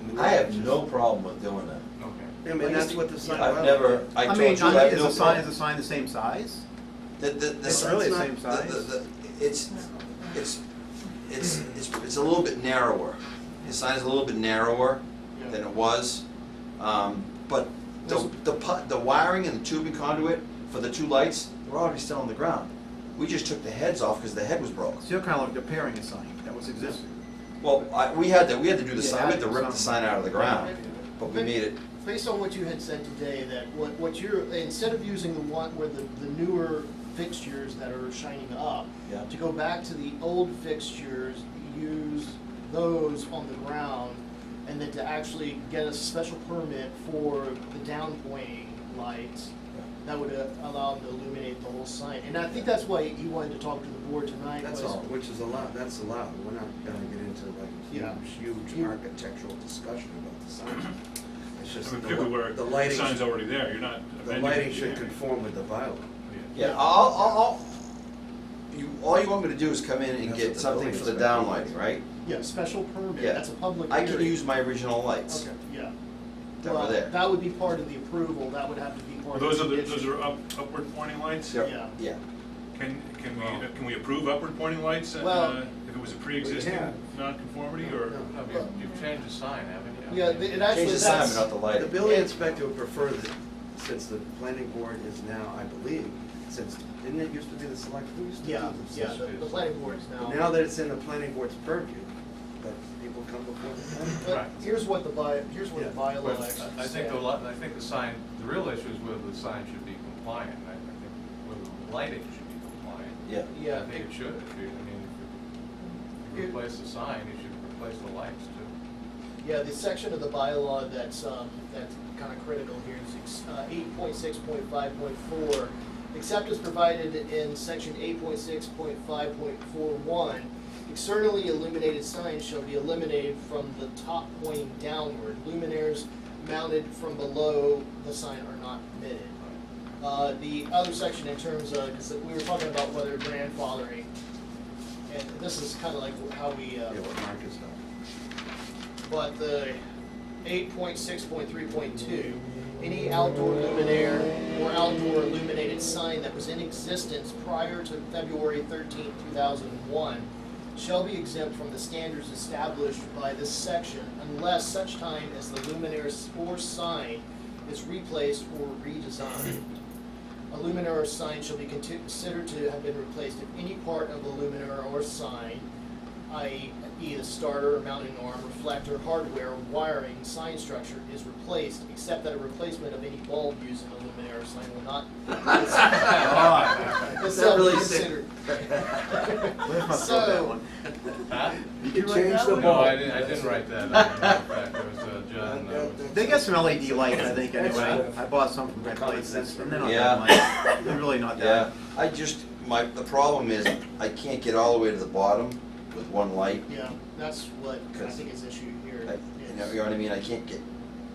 Speaker 5: mean,
Speaker 9: I have no problem with doing that.
Speaker 3: Okay.
Speaker 5: I mean, that's what the sign.
Speaker 9: I've never, I told you,
Speaker 6: mean,
Speaker 9: I have
Speaker 6: is
Speaker 9: no
Speaker 6: the sign, is
Speaker 9: problem.
Speaker 6: the sign the same size?
Speaker 9: The
Speaker 6: It's
Speaker 9: sign-
Speaker 6: really the
Speaker 5: not-
Speaker 6: same size?
Speaker 9: it's a little bit narrower. The sign is a little bit narrower than it was. But the wiring and the tubing conduit for the two lights, they're already still on the ground. We just took the heads off because the head was broke.
Speaker 6: So you're kind of like repairing a sign that was existing.
Speaker 9: Well, we had to do the
Speaker 6: Yeah,
Speaker 9: sign, we had to rip the
Speaker 6: some-
Speaker 9: sign out of the ground, but we made it,
Speaker 7: Based on what you had said today, that what you're, instead of using the one where the newer fixtures that are shining up,
Speaker 9: Yeah.
Speaker 7: to go back to the old fixtures, use those on the ground, and then to actually get a special permit for the down pointing lights, that would allow them to illuminate the whole sign. And I think that's why he wanted to talk to the board tonight.
Speaker 5: That's
Speaker 7: was-
Speaker 5: all, which is allowed, that's allowed, we're not gonna get into like
Speaker 7: Yeah.
Speaker 5: huge
Speaker 7: You-
Speaker 5: architectural discussion about the sign. It's
Speaker 1: I
Speaker 5: just
Speaker 1: mean,
Speaker 5: the
Speaker 1: particularly where
Speaker 5: the
Speaker 1: the
Speaker 5: lighting,
Speaker 1: sign's already there, you're not
Speaker 5: the
Speaker 1: amending
Speaker 5: lighting
Speaker 1: it.
Speaker 5: should conform with the bylaw.
Speaker 9: yeah, all you want me to do is come in and
Speaker 5: That's what
Speaker 9: get
Speaker 5: the
Speaker 9: something
Speaker 5: building
Speaker 9: for the
Speaker 5: inspector
Speaker 9: down
Speaker 5: wants.
Speaker 9: lighting, right?
Speaker 7: Yeah, special permit,
Speaker 9: Yeah.
Speaker 7: that's a public
Speaker 9: I
Speaker 7: hearing.
Speaker 9: can use my original lights
Speaker 7: Okay, yeah.
Speaker 9: that were
Speaker 7: Well,
Speaker 9: there.
Speaker 7: that would be part of the approval, that would have to be
Speaker 1: Well,
Speaker 7: part of
Speaker 1: those
Speaker 7: the
Speaker 1: are,
Speaker 7: condition.
Speaker 1: those are upward pointing lights?
Speaker 9: Yep.
Speaker 7: Yeah.
Speaker 9: Yeah,
Speaker 1: Can we approve upward pointing lights,
Speaker 7: Well,
Speaker 1: if it was a pre-existing
Speaker 5: have.
Speaker 1: non-conformity, or?
Speaker 5: No.
Speaker 3: No, but you've changed the sign, haven't you?
Speaker 7: Yeah, it actually,
Speaker 9: change the sign,
Speaker 7: that's,
Speaker 9: but not the
Speaker 5: The
Speaker 9: lighting.
Speaker 5: building inspector would prefer that, since the planning board is now, I believe, since, didn't it used to be the select, who used to do
Speaker 7: yeah,
Speaker 5: this?
Speaker 7: yeah, the planning board is
Speaker 5: But
Speaker 7: now.
Speaker 5: now that it's in the planning board's purview, that people come before the planning board.
Speaker 7: But
Speaker 3: Right.
Speaker 7: here's what the here's what the
Speaker 5: Yeah.
Speaker 7: bylaw
Speaker 3: But
Speaker 7: actually
Speaker 3: I think
Speaker 7: said.
Speaker 3: I think the sign, the real issue is whether the sign should be compliant. I think whether the lighting should be compliant.
Speaker 9: Yeah.
Speaker 7: Yeah,
Speaker 3: I think it should, if you replace the sign, you should replace the lights too.
Speaker 7: yeah, the section of the bylaw that's kind of critical here is 8.6.5.4. Except as provided in section 8.6.5.41, externally illuminated signs shall be eliminated from the top pointing downward. Luminaires mounted from below the sign are not permitted. The other section in terms of, because we were talking about whether grandfathering, and this is kind of like how we,
Speaker 5: Yeah, what Mark has done.
Speaker 7: but the 8.6.3.2, any outdoor luminaire or outdoor illuminated sign that was in existence prior to February 13, 2001 shall be exempt from the standards established by this section unless such time as the luminaire or sign is replaced or redesigned. A luminaire or sign shall be considered to have been replaced if any part of the luminaire or sign, i.e. the starter, mounting arm, reflector, hardware, wiring, sign structure is replaced, except that a replacement of any bulb used in a luminaire or sign will not
Speaker 5: Is that really
Speaker 7: considered.
Speaker 6: Where's my
Speaker 7: So-
Speaker 6: that one?
Speaker 3: Huh?
Speaker 5: You changed the
Speaker 3: No,
Speaker 5: ball.
Speaker 3: I didn't write that. In fact, it was John.
Speaker 6: They got some LED lights, I think, anyway. I bought some from Red Lights, and they're not
Speaker 9: Yeah.
Speaker 6: that much. They're really not
Speaker 9: Yeah,
Speaker 6: that.
Speaker 9: the problem is, I can't get all the way to the bottom with one light.
Speaker 7: Yeah, that's what I think is issue here.
Speaker 9: You know what I mean, I can't get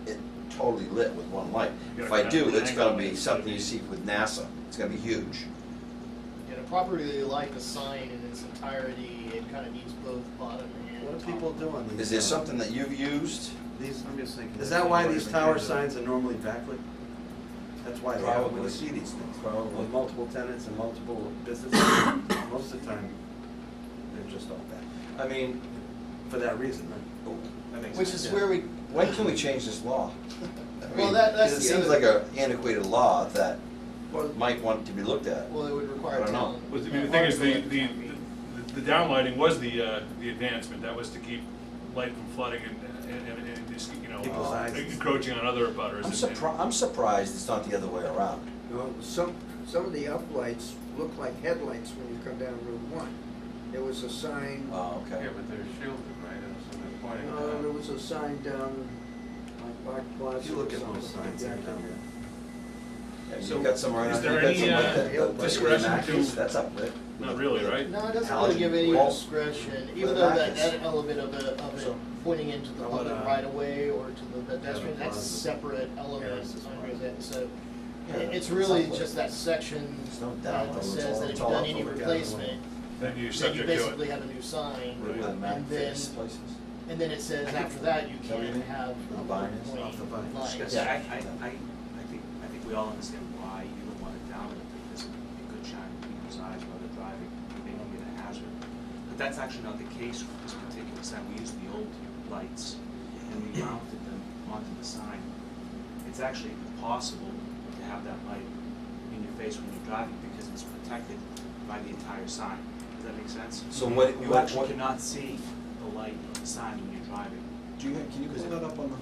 Speaker 9: it totally lit with one light.
Speaker 1: You
Speaker 9: If
Speaker 1: gotta
Speaker 9: I do,
Speaker 1: kind of
Speaker 9: it's gonna
Speaker 1: angle
Speaker 9: be
Speaker 1: it,
Speaker 9: something you see with NASA, it's gonna be huge.
Speaker 7: And to properly light the sign in its entirety, it kind of needs both bottom and
Speaker 5: What
Speaker 7: top.
Speaker 5: do people do on these?
Speaker 9: Is there something that you've used?
Speaker 5: These,
Speaker 6: I'm just thinking.
Speaker 5: is that why these tower signs are normally backlit? That's why they have, when you
Speaker 9: Probably.
Speaker 5: see these things.
Speaker 9: Probably.
Speaker 5: With multiple tenants and multiple businesses, most of the time, they're just all back.
Speaker 9: I mean,
Speaker 5: For that reason, right?
Speaker 3: That makes
Speaker 7: Which
Speaker 3: sense.
Speaker 7: is where we,
Speaker 9: when can we change this law? I
Speaker 7: Well,
Speaker 9: mean,
Speaker 7: that's
Speaker 9: 'cause it
Speaker 7: the
Speaker 9: seems
Speaker 7: other-
Speaker 9: like a antiquated law that
Speaker 5: Well,
Speaker 9: might want to be looked at.
Speaker 7: well, it would require
Speaker 9: I don't know.
Speaker 7: town.
Speaker 1: Well, I mean, the thing is, the downlighting was the advancement, that was to keep light from flooding and just,
Speaker 5: People's eyes.
Speaker 1: encroaching on other butters.
Speaker 9: I'm surprised it's not the other way around.
Speaker 10: Well, some of the uplights look like headlights when you come down Route 1. There was a sign,
Speaker 9: Oh,
Speaker 3: Yeah,
Speaker 9: okay.
Speaker 3: but they're shielded, right? And so they're pointing
Speaker 10: there
Speaker 3: down.
Speaker 10: was a sign down like Park Plaza.
Speaker 5: if you look at
Speaker 10: or
Speaker 5: those
Speaker 10: something
Speaker 5: signs, they're
Speaker 10: like that.
Speaker 5: down there.
Speaker 1: So
Speaker 9: You got some right
Speaker 1: is
Speaker 9: on,
Speaker 1: there
Speaker 9: you got
Speaker 1: any,
Speaker 9: some like that, like
Speaker 1: discretion
Speaker 9: Mac is,
Speaker 1: to-
Speaker 9: that's up lit.
Speaker 1: Not really, right?
Speaker 7: No, it doesn't
Speaker 9: Halogen
Speaker 7: really give any
Speaker 9: bulb.
Speaker 7: discretion,
Speaker 9: Well,
Speaker 7: even though
Speaker 9: that
Speaker 7: that
Speaker 9: is-
Speaker 7: element of it
Speaker 5: So-
Speaker 7: pointing into the
Speaker 5: How
Speaker 7: public
Speaker 5: about,
Speaker 7: right of way or to the pedestrian,
Speaker 5: yeah,
Speaker 7: that's a
Speaker 5: plaza.
Speaker 7: separate element
Speaker 5: Terraces,
Speaker 7: under
Speaker 5: plaza.
Speaker 7: that, so.
Speaker 9: Yeah,
Speaker 7: It's
Speaker 9: it's
Speaker 7: really
Speaker 9: not like-
Speaker 7: just that section
Speaker 9: It's no doubt,
Speaker 7: that
Speaker 9: though, it's
Speaker 7: says
Speaker 9: all-
Speaker 7: that if
Speaker 9: it's
Speaker 7: you've
Speaker 9: all
Speaker 7: done
Speaker 9: up
Speaker 7: any
Speaker 9: over the
Speaker 7: replacement,
Speaker 1: Then you're
Speaker 7: then you
Speaker 1: subject to
Speaker 7: basically
Speaker 1: it.
Speaker 7: have a new sign.
Speaker 9: With the Mac
Speaker 7: And then,
Speaker 9: face places.
Speaker 7: and then it says after that, you
Speaker 9: Is that what you
Speaker 7: can't
Speaker 9: mean?
Speaker 7: have
Speaker 9: The
Speaker 7: a
Speaker 9: binders?
Speaker 7: point
Speaker 5: Off the binders.
Speaker 7: lights.
Speaker 11: Yeah, I think we all understand why you don't want it down, because it would be a good shine in people's eyes while they're driving, making it a hazard. But that's actually not the case with this particular sign. We used the old lights and we mounted them onto the sign. It's actually possible to have that light in your face when you're driving because it's protected by the entire sign. Does that make sense?
Speaker 9: So what,
Speaker 11: You
Speaker 9: what,
Speaker 11: actually
Speaker 9: what,
Speaker 11: cannot see the light of the sign when you're driving.
Speaker 9: do you, can you pull that up on the?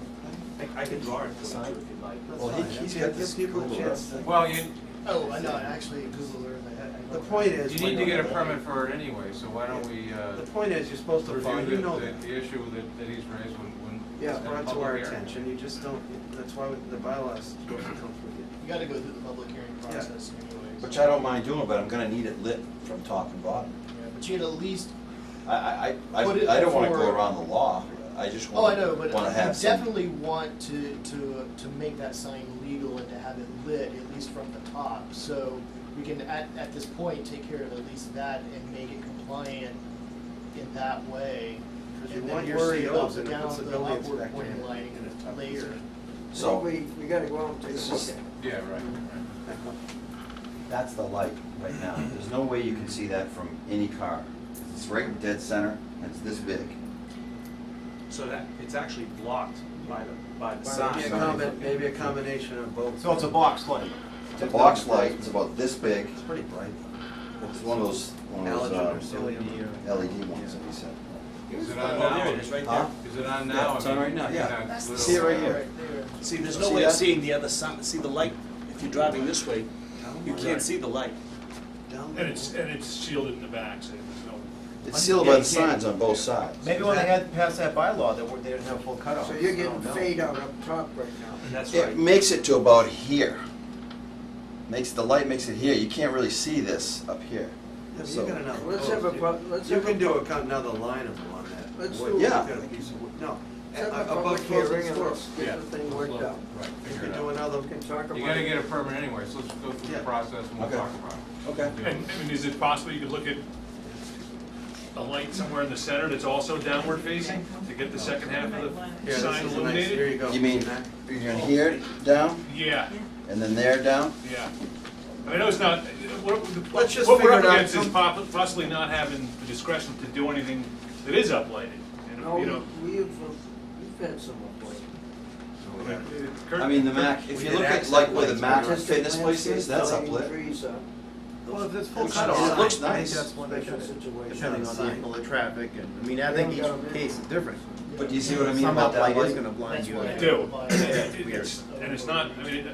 Speaker 11: I can draw it for
Speaker 9: Sign?
Speaker 11: you if you'd like.
Speaker 9: Well, he's got this
Speaker 5: Give people a
Speaker 9: Google
Speaker 5: chance
Speaker 9: Earth.
Speaker 5: to.
Speaker 4: Well, you,
Speaker 7: Oh, I know, actually, Google Earth, I
Speaker 5: The
Speaker 7: know.
Speaker 5: point is.
Speaker 4: you need to get a permit for it anyway, so why don't we,
Speaker 5: The point is, you're supposed to follow,
Speaker 4: review
Speaker 5: you know
Speaker 4: the,
Speaker 5: that.
Speaker 4: the issue that he's raised when.
Speaker 5: Yeah,
Speaker 4: in a
Speaker 5: brought to
Speaker 4: public
Speaker 5: our
Speaker 4: hearing.
Speaker 5: attention, you just don't, that's why the bylaws is supposed to come through you.
Speaker 7: You gotta go through the public hearing
Speaker 5: Yeah.
Speaker 7: process anyways.
Speaker 9: Which I don't mind doing, but I'm gonna need it lit from top and bottom.
Speaker 7: Yeah, but you'd at least,
Speaker 9: I
Speaker 7: Put it
Speaker 9: don't wanna go
Speaker 7: before-
Speaker 9: around the law, I just
Speaker 7: oh, I know,
Speaker 9: wanna
Speaker 7: but
Speaker 9: have
Speaker 7: you
Speaker 9: some.
Speaker 7: definitely want to make that sign legal and to have it lit, at least from the top. So we can, at this point, take care of at least that and make it compliant in that way.
Speaker 5: Because you
Speaker 7: And
Speaker 5: want
Speaker 7: then
Speaker 5: your
Speaker 7: worry about
Speaker 5: COs
Speaker 7: the
Speaker 5: and it puts the
Speaker 7: down, the
Speaker 5: building
Speaker 7: upward
Speaker 5: inspector
Speaker 7: pointing
Speaker 5: in
Speaker 7: lighting
Speaker 5: a tough
Speaker 7: later.
Speaker 5: position.
Speaker 9: So,
Speaker 10: We gotta go out and take a
Speaker 9: This
Speaker 10: look
Speaker 9: is-
Speaker 10: at it.
Speaker 4: Yeah, right.
Speaker 9: that's the light right now, there's no way you can see that from any car. It's right in dead center, and it's this big.
Speaker 11: So that, it's actually blocked by the
Speaker 5: Maybe a
Speaker 11: sign.
Speaker 5: maybe a combination of both.
Speaker 6: So it's a box light.
Speaker 9: It's a box light, it's about this big,
Speaker 5: It's pretty bright.
Speaker 9: it's one of those
Speaker 5: Halogen or sodium.
Speaker 9: LED ones that he said.
Speaker 4: Is it on
Speaker 11: Oh,
Speaker 4: now?
Speaker 11: there it is, right
Speaker 9: Huh?
Speaker 11: there.
Speaker 4: Is it on now?
Speaker 9: Yeah, it's on right now, yeah.
Speaker 7: That's the
Speaker 9: See it right
Speaker 7: sign
Speaker 9: here.
Speaker 7: there.
Speaker 11: See, there's
Speaker 9: See
Speaker 11: no way of
Speaker 9: that?
Speaker 11: seeing the other side, see the light, if you're driving this way, you can't see the light.
Speaker 5: Down
Speaker 1: And it's shielded in the back, so there's no.
Speaker 9: It's sealed by the signs on both sides.
Speaker 6: Maybe when they had passed that bylaw, they didn't have full cutoffs.
Speaker 10: So you're
Speaker 6: I
Speaker 10: getting
Speaker 6: don't know.
Speaker 10: fade out up top right now.
Speaker 11: That's
Speaker 9: It
Speaker 11: right.
Speaker 9: makes it to about here. The light makes it here, you can't really see this up here.
Speaker 5: Yeah, but
Speaker 9: So-
Speaker 5: you got another.
Speaker 10: Let's have a, let's
Speaker 5: You
Speaker 10: have
Speaker 5: can
Speaker 10: a,
Speaker 5: do another line of them on that.
Speaker 10: Let's
Speaker 5: Wood.
Speaker 10: do-
Speaker 5: You
Speaker 9: Yeah.
Speaker 5: got a piece of wood. No,
Speaker 10: let's have a
Speaker 5: above
Speaker 10: public
Speaker 5: frozen
Speaker 10: hearing and
Speaker 5: floor.
Speaker 10: let's
Speaker 4: Yeah.
Speaker 10: get the thing worked out.
Speaker 4: Right,
Speaker 5: You
Speaker 4: figure
Speaker 5: can
Speaker 4: it
Speaker 5: do
Speaker 4: out.
Speaker 5: another.
Speaker 10: We can talk about it.
Speaker 4: You gotta get a permit anyway, so let's go through
Speaker 5: Yeah.
Speaker 4: the process and we'll
Speaker 9: Okay.
Speaker 4: talk about it.
Speaker 9: Okay.
Speaker 1: And, I mean, is it possible you could look at a light somewhere in the center that's also downward facing to get the second half of
Speaker 5: Here,
Speaker 1: the
Speaker 5: this
Speaker 1: sign
Speaker 5: is a nice,
Speaker 1: illuminated?
Speaker 5: here you go.
Speaker 9: You mean,
Speaker 5: See that?
Speaker 9: you're in here down,
Speaker 1: Yeah,
Speaker 9: and then there down?
Speaker 1: yeah. I mean, I know it's not,
Speaker 5: Let's just
Speaker 1: what we're
Speaker 5: figure
Speaker 1: up
Speaker 5: it out.
Speaker 1: against is possibly not having the discretion to do anything that is uplighted. And,
Speaker 10: No,
Speaker 1: you know,
Speaker 10: we've had some appointments.
Speaker 5: Oh, yeah.
Speaker 1: Kurt-
Speaker 9: I mean, the Mac, if
Speaker 5: We
Speaker 9: you
Speaker 5: did
Speaker 9: look at
Speaker 5: accent
Speaker 9: like where the
Speaker 5: lights,
Speaker 9: Mac
Speaker 5: we
Speaker 9: fitness place is, that's
Speaker 10: Landscape,
Speaker 9: uplit.
Speaker 10: trees up.
Speaker 6: Well, if it's full
Speaker 9: It
Speaker 6: cutoff.
Speaker 9: looks
Speaker 6: I think
Speaker 9: nice.
Speaker 6: that's what they should,
Speaker 10: Different situation.
Speaker 6: depending on the
Speaker 5: Sign.
Speaker 6: flow of traffic and, I mean, I think each case is different.
Speaker 9: But do you see what I mean
Speaker 6: Some
Speaker 9: about that
Speaker 6: light is
Speaker 9: light?
Speaker 6: gonna blind
Speaker 7: That's
Speaker 6: you.
Speaker 7: why
Speaker 1: I do.
Speaker 7: I-
Speaker 1: And it's not, I mean,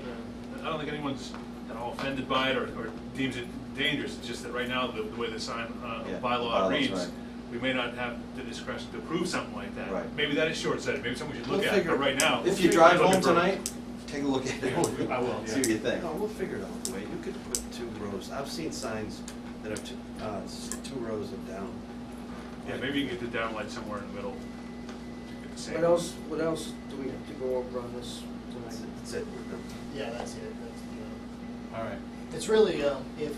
Speaker 1: I don't think anyone's at all offended by it or deems it dangerous. It's just that right now, the way the sign
Speaker 9: Yeah,
Speaker 1: bylaw
Speaker 9: bylaw's
Speaker 1: reads,
Speaker 9: right.
Speaker 1: we may not have the discretion to approve something like that.
Speaker 9: Right.
Speaker 1: Maybe that is short-sighted, maybe something we should look
Speaker 5: We'll
Speaker 1: at,
Speaker 5: figure
Speaker 1: but
Speaker 5: it-
Speaker 1: right now.
Speaker 9: If you drive
Speaker 1: I'm
Speaker 9: home
Speaker 1: looking for-
Speaker 9: tonight, take a look at it.
Speaker 1: I will,
Speaker 9: See what you think.
Speaker 5: No, we'll figure it out. Wait, you could put 2 rows. I've seen signs that are 2 rows of down.
Speaker 1: Yeah, maybe you can get the downlight somewhere in the middle. Get the same-
Speaker 10: What else do we have to go over on this
Speaker 5: That's
Speaker 10: tonight?
Speaker 5: it. That's it. We're done.
Speaker 7: Yeah, that's it,
Speaker 4: All right.
Speaker 7: it's really, if,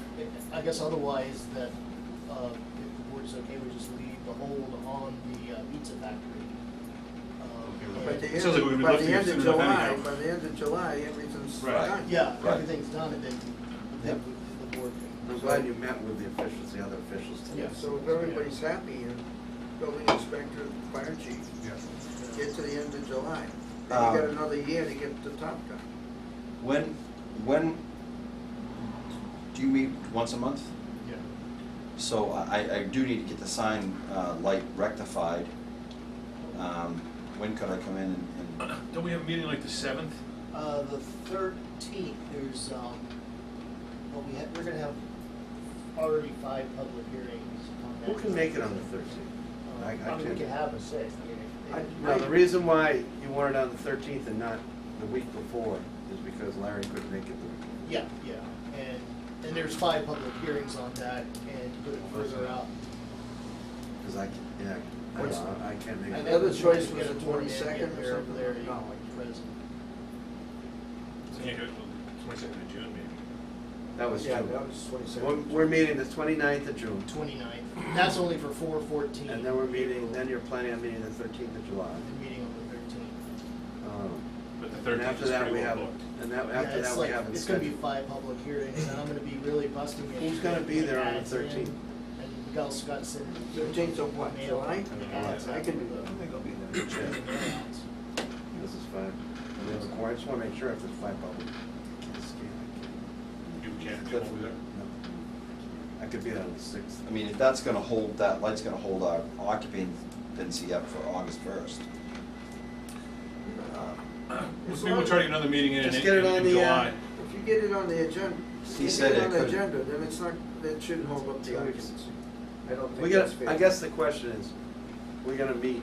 Speaker 7: I guess otherwise that, if the board's okay, we just leave the hold on the pizza factory.
Speaker 10: By the
Speaker 1: Sounds like we're gonna be
Speaker 10: by
Speaker 1: lifting
Speaker 10: the
Speaker 1: it
Speaker 10: end of
Speaker 1: soon enough
Speaker 10: July,
Speaker 1: anyhow.
Speaker 10: by the end of July, everything's
Speaker 1: Right.
Speaker 10: done.
Speaker 7: Yeah,
Speaker 9: Right.
Speaker 7: everything's done and then,
Speaker 9: Yep.
Speaker 7: the board can.
Speaker 5: I'm glad you met with the officials, the other officials today.
Speaker 7: Yeah.
Speaker 10: So if everybody's happy, and building inspector, fire chief, get to the end of July. Then you got another year to get the top done.
Speaker 9: When do you meet once a month?
Speaker 1: Yeah.
Speaker 9: So I do need to get the sign light rectified. When could I come in and,
Speaker 1: Don't we have a meeting like the 7th?
Speaker 7: The 13th, there's, well, we're gonna have already 5 public hearings on that.
Speaker 5: Who can make it on the 13th? I
Speaker 7: I mean, we
Speaker 5: can.
Speaker 7: can have a 6th.
Speaker 5: No, the reason why you want it on the 13th and not the week before is because Larry couldn't make it.
Speaker 7: Yeah, yeah, and there's 5 public hearings on that, and to put it further out.
Speaker 5: Cause I can't make it.
Speaker 10: The other choice
Speaker 7: You
Speaker 10: was
Speaker 7: get
Speaker 10: the
Speaker 7: a tour in,
Speaker 10: 22nd
Speaker 7: get
Speaker 10: or
Speaker 7: there,
Speaker 10: something?
Speaker 7: there, you
Speaker 10: No.
Speaker 7: know, present.
Speaker 1: So you can't do it till 22nd of June, maybe.
Speaker 5: That was
Speaker 10: Yeah,
Speaker 5: June.
Speaker 10: that was 22nd.
Speaker 5: We're meeting the 29th of June,
Speaker 7: 29th. That's only for 4/14.
Speaker 5: and then we're meeting, then you're planning on meeting the 13th of July.
Speaker 7: The meeting on the 13th.
Speaker 1: But the
Speaker 5: And
Speaker 1: 13th
Speaker 5: after
Speaker 1: is
Speaker 5: that,
Speaker 1: pretty
Speaker 5: we
Speaker 1: well
Speaker 5: have,
Speaker 1: booked.
Speaker 5: and that,
Speaker 7: Yeah,
Speaker 5: after
Speaker 7: it's
Speaker 5: that, we
Speaker 7: like,
Speaker 5: haven't
Speaker 7: it's gonna be
Speaker 5: scheduled.
Speaker 7: 5 public hearings, and I'm gonna be really busting it.
Speaker 5: Who's gonna be there on the
Speaker 7: Ads in,
Speaker 5: 13th?
Speaker 7: And Miguel Scott said.
Speaker 10: 13th of what,
Speaker 7: Mail
Speaker 10: July?
Speaker 7: ads
Speaker 10: I can do that.
Speaker 5: I think I'll be there. This is fine. And we have a quorum. I just wanna make sure if there's 5 public.
Speaker 1: You can't, you
Speaker 5: Cliff,
Speaker 1: won't be there.
Speaker 5: no. I could be there on the 6th.
Speaker 9: I mean, if that's gonna hold, that light's gonna hold our occupancy up for August 1st.
Speaker 1: Maybe we'll try to get another meeting in
Speaker 5: Just get it on the,
Speaker 1: July.
Speaker 10: If you get it on the agenda,
Speaker 9: He
Speaker 10: you
Speaker 9: said
Speaker 10: get it
Speaker 9: it
Speaker 10: on the
Speaker 9: couldn't.
Speaker 10: agenda, then it's not, that shouldn't hold up the occupancy. I don't
Speaker 5: We
Speaker 10: think
Speaker 5: got,
Speaker 10: that's fair.
Speaker 5: I guess the question is, we're gonna meet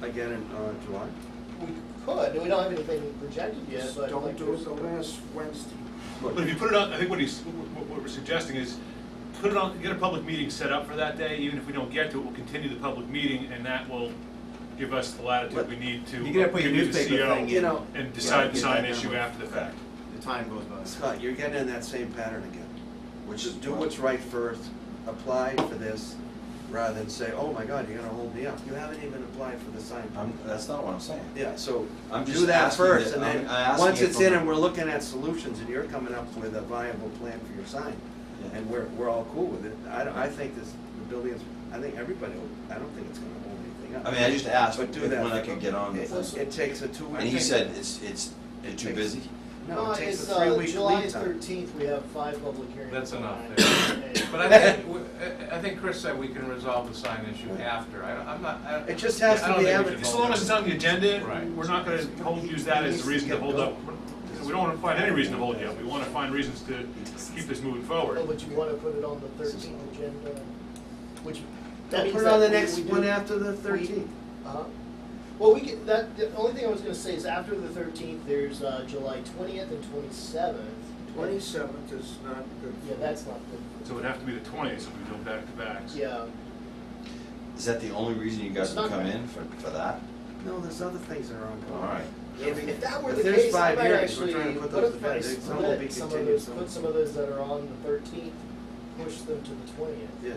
Speaker 5: again in, July?
Speaker 7: We could, we don't have anything projected yet,
Speaker 10: Just
Speaker 7: but
Speaker 10: don't
Speaker 7: like.
Speaker 10: do it the last Wednesday.
Speaker 1: But if you put it on, I think what we're suggesting is, put it on, get a public meeting set up for that day, even if we don't get to it, we'll continue the public meeting, and that will give us the latitude we need to
Speaker 6: You gotta put your
Speaker 1: continue the
Speaker 6: newspaper
Speaker 1: CO
Speaker 6: thing
Speaker 5: You know,
Speaker 1: and decide the
Speaker 6: get
Speaker 1: sign
Speaker 6: that
Speaker 1: issue
Speaker 6: number.
Speaker 1: after the fact.
Speaker 6: The time goes by.
Speaker 5: Scott, you're getting in that same pattern again.
Speaker 9: Which is
Speaker 5: Do what's right first, apply for this, rather than say, oh my God, you're gonna hold me up. You haven't even applied for the sign.
Speaker 9: That's not what I'm saying.
Speaker 5: Yeah, so
Speaker 9: I'm
Speaker 5: do
Speaker 9: just
Speaker 5: that
Speaker 9: asking
Speaker 5: first,
Speaker 9: that-
Speaker 5: and then,
Speaker 9: I'm asking
Speaker 5: once
Speaker 9: it
Speaker 5: it's
Speaker 9: from-
Speaker 5: in and we're looking at solutions, and you're coming up with a viable plan for your sign,
Speaker 9: Yeah.
Speaker 5: and we're all cool with it, I think this, the buildings, I think everybody will, I don't think it's gonna hold anything up.
Speaker 9: I mean, I just asked
Speaker 5: But do
Speaker 9: if
Speaker 5: that.
Speaker 9: when I could get on the
Speaker 5: It
Speaker 9: thing.
Speaker 5: it takes a 2 week.
Speaker 9: And he said it's too busy.
Speaker 5: No, it takes
Speaker 7: it's,
Speaker 5: a 3 week
Speaker 7: July
Speaker 5: lead time.
Speaker 7: 13th, we have 5 public hearings.
Speaker 3: That's enough
Speaker 7: on
Speaker 3: there.
Speaker 7: that.
Speaker 3: But I think Chris said we can resolve the sign issue after. I'm not.
Speaker 5: It just has
Speaker 3: I
Speaker 5: to
Speaker 3: don't
Speaker 5: be
Speaker 3: think we should
Speaker 5: advertised.
Speaker 1: As
Speaker 3: hold
Speaker 1: long as
Speaker 3: it.
Speaker 1: it's on the agenda,
Speaker 3: Right.
Speaker 1: we're not gonna use that as a reason to hold up. We don't wanna find any reason to hold you up, we wanna find reasons to keep this moving forward.
Speaker 7: Oh, but you wanna put it on the 13th agenda, which, that means
Speaker 5: Put it on the
Speaker 7: that we-
Speaker 5: next
Speaker 7: we do-
Speaker 5: one after the
Speaker 7: we-
Speaker 5: 13th.
Speaker 7: Uh-huh. Well, we can, the only thing I was gonna say is after the 13th, there's, July 20th and 27th.
Speaker 10: 27th is not good.
Speaker 7: Yeah, that's not good.
Speaker 1: So it'd have to be the 20th, so we go back to backs.
Speaker 7: Yeah,
Speaker 9: Is that the only reason you guys
Speaker 7: It's
Speaker 9: would
Speaker 7: not
Speaker 9: come
Speaker 7: bad.
Speaker 9: in for that?
Speaker 5: No, there's other things that are ongoing.
Speaker 9: All right.
Speaker 7: if that were
Speaker 5: If
Speaker 7: the
Speaker 5: there's
Speaker 7: case, I
Speaker 5: 5
Speaker 7: might
Speaker 5: hearings, we're
Speaker 7: actually,
Speaker 5: trying to put
Speaker 7: what
Speaker 5: those
Speaker 7: if
Speaker 5: to
Speaker 7: I
Speaker 5: bed. Some will be
Speaker 7: split some of
Speaker 5: continued,
Speaker 7: those,
Speaker 5: some
Speaker 7: put
Speaker 5: will-
Speaker 7: some of those that are on the 13th, push them to the 20th,
Speaker 5: Yeah.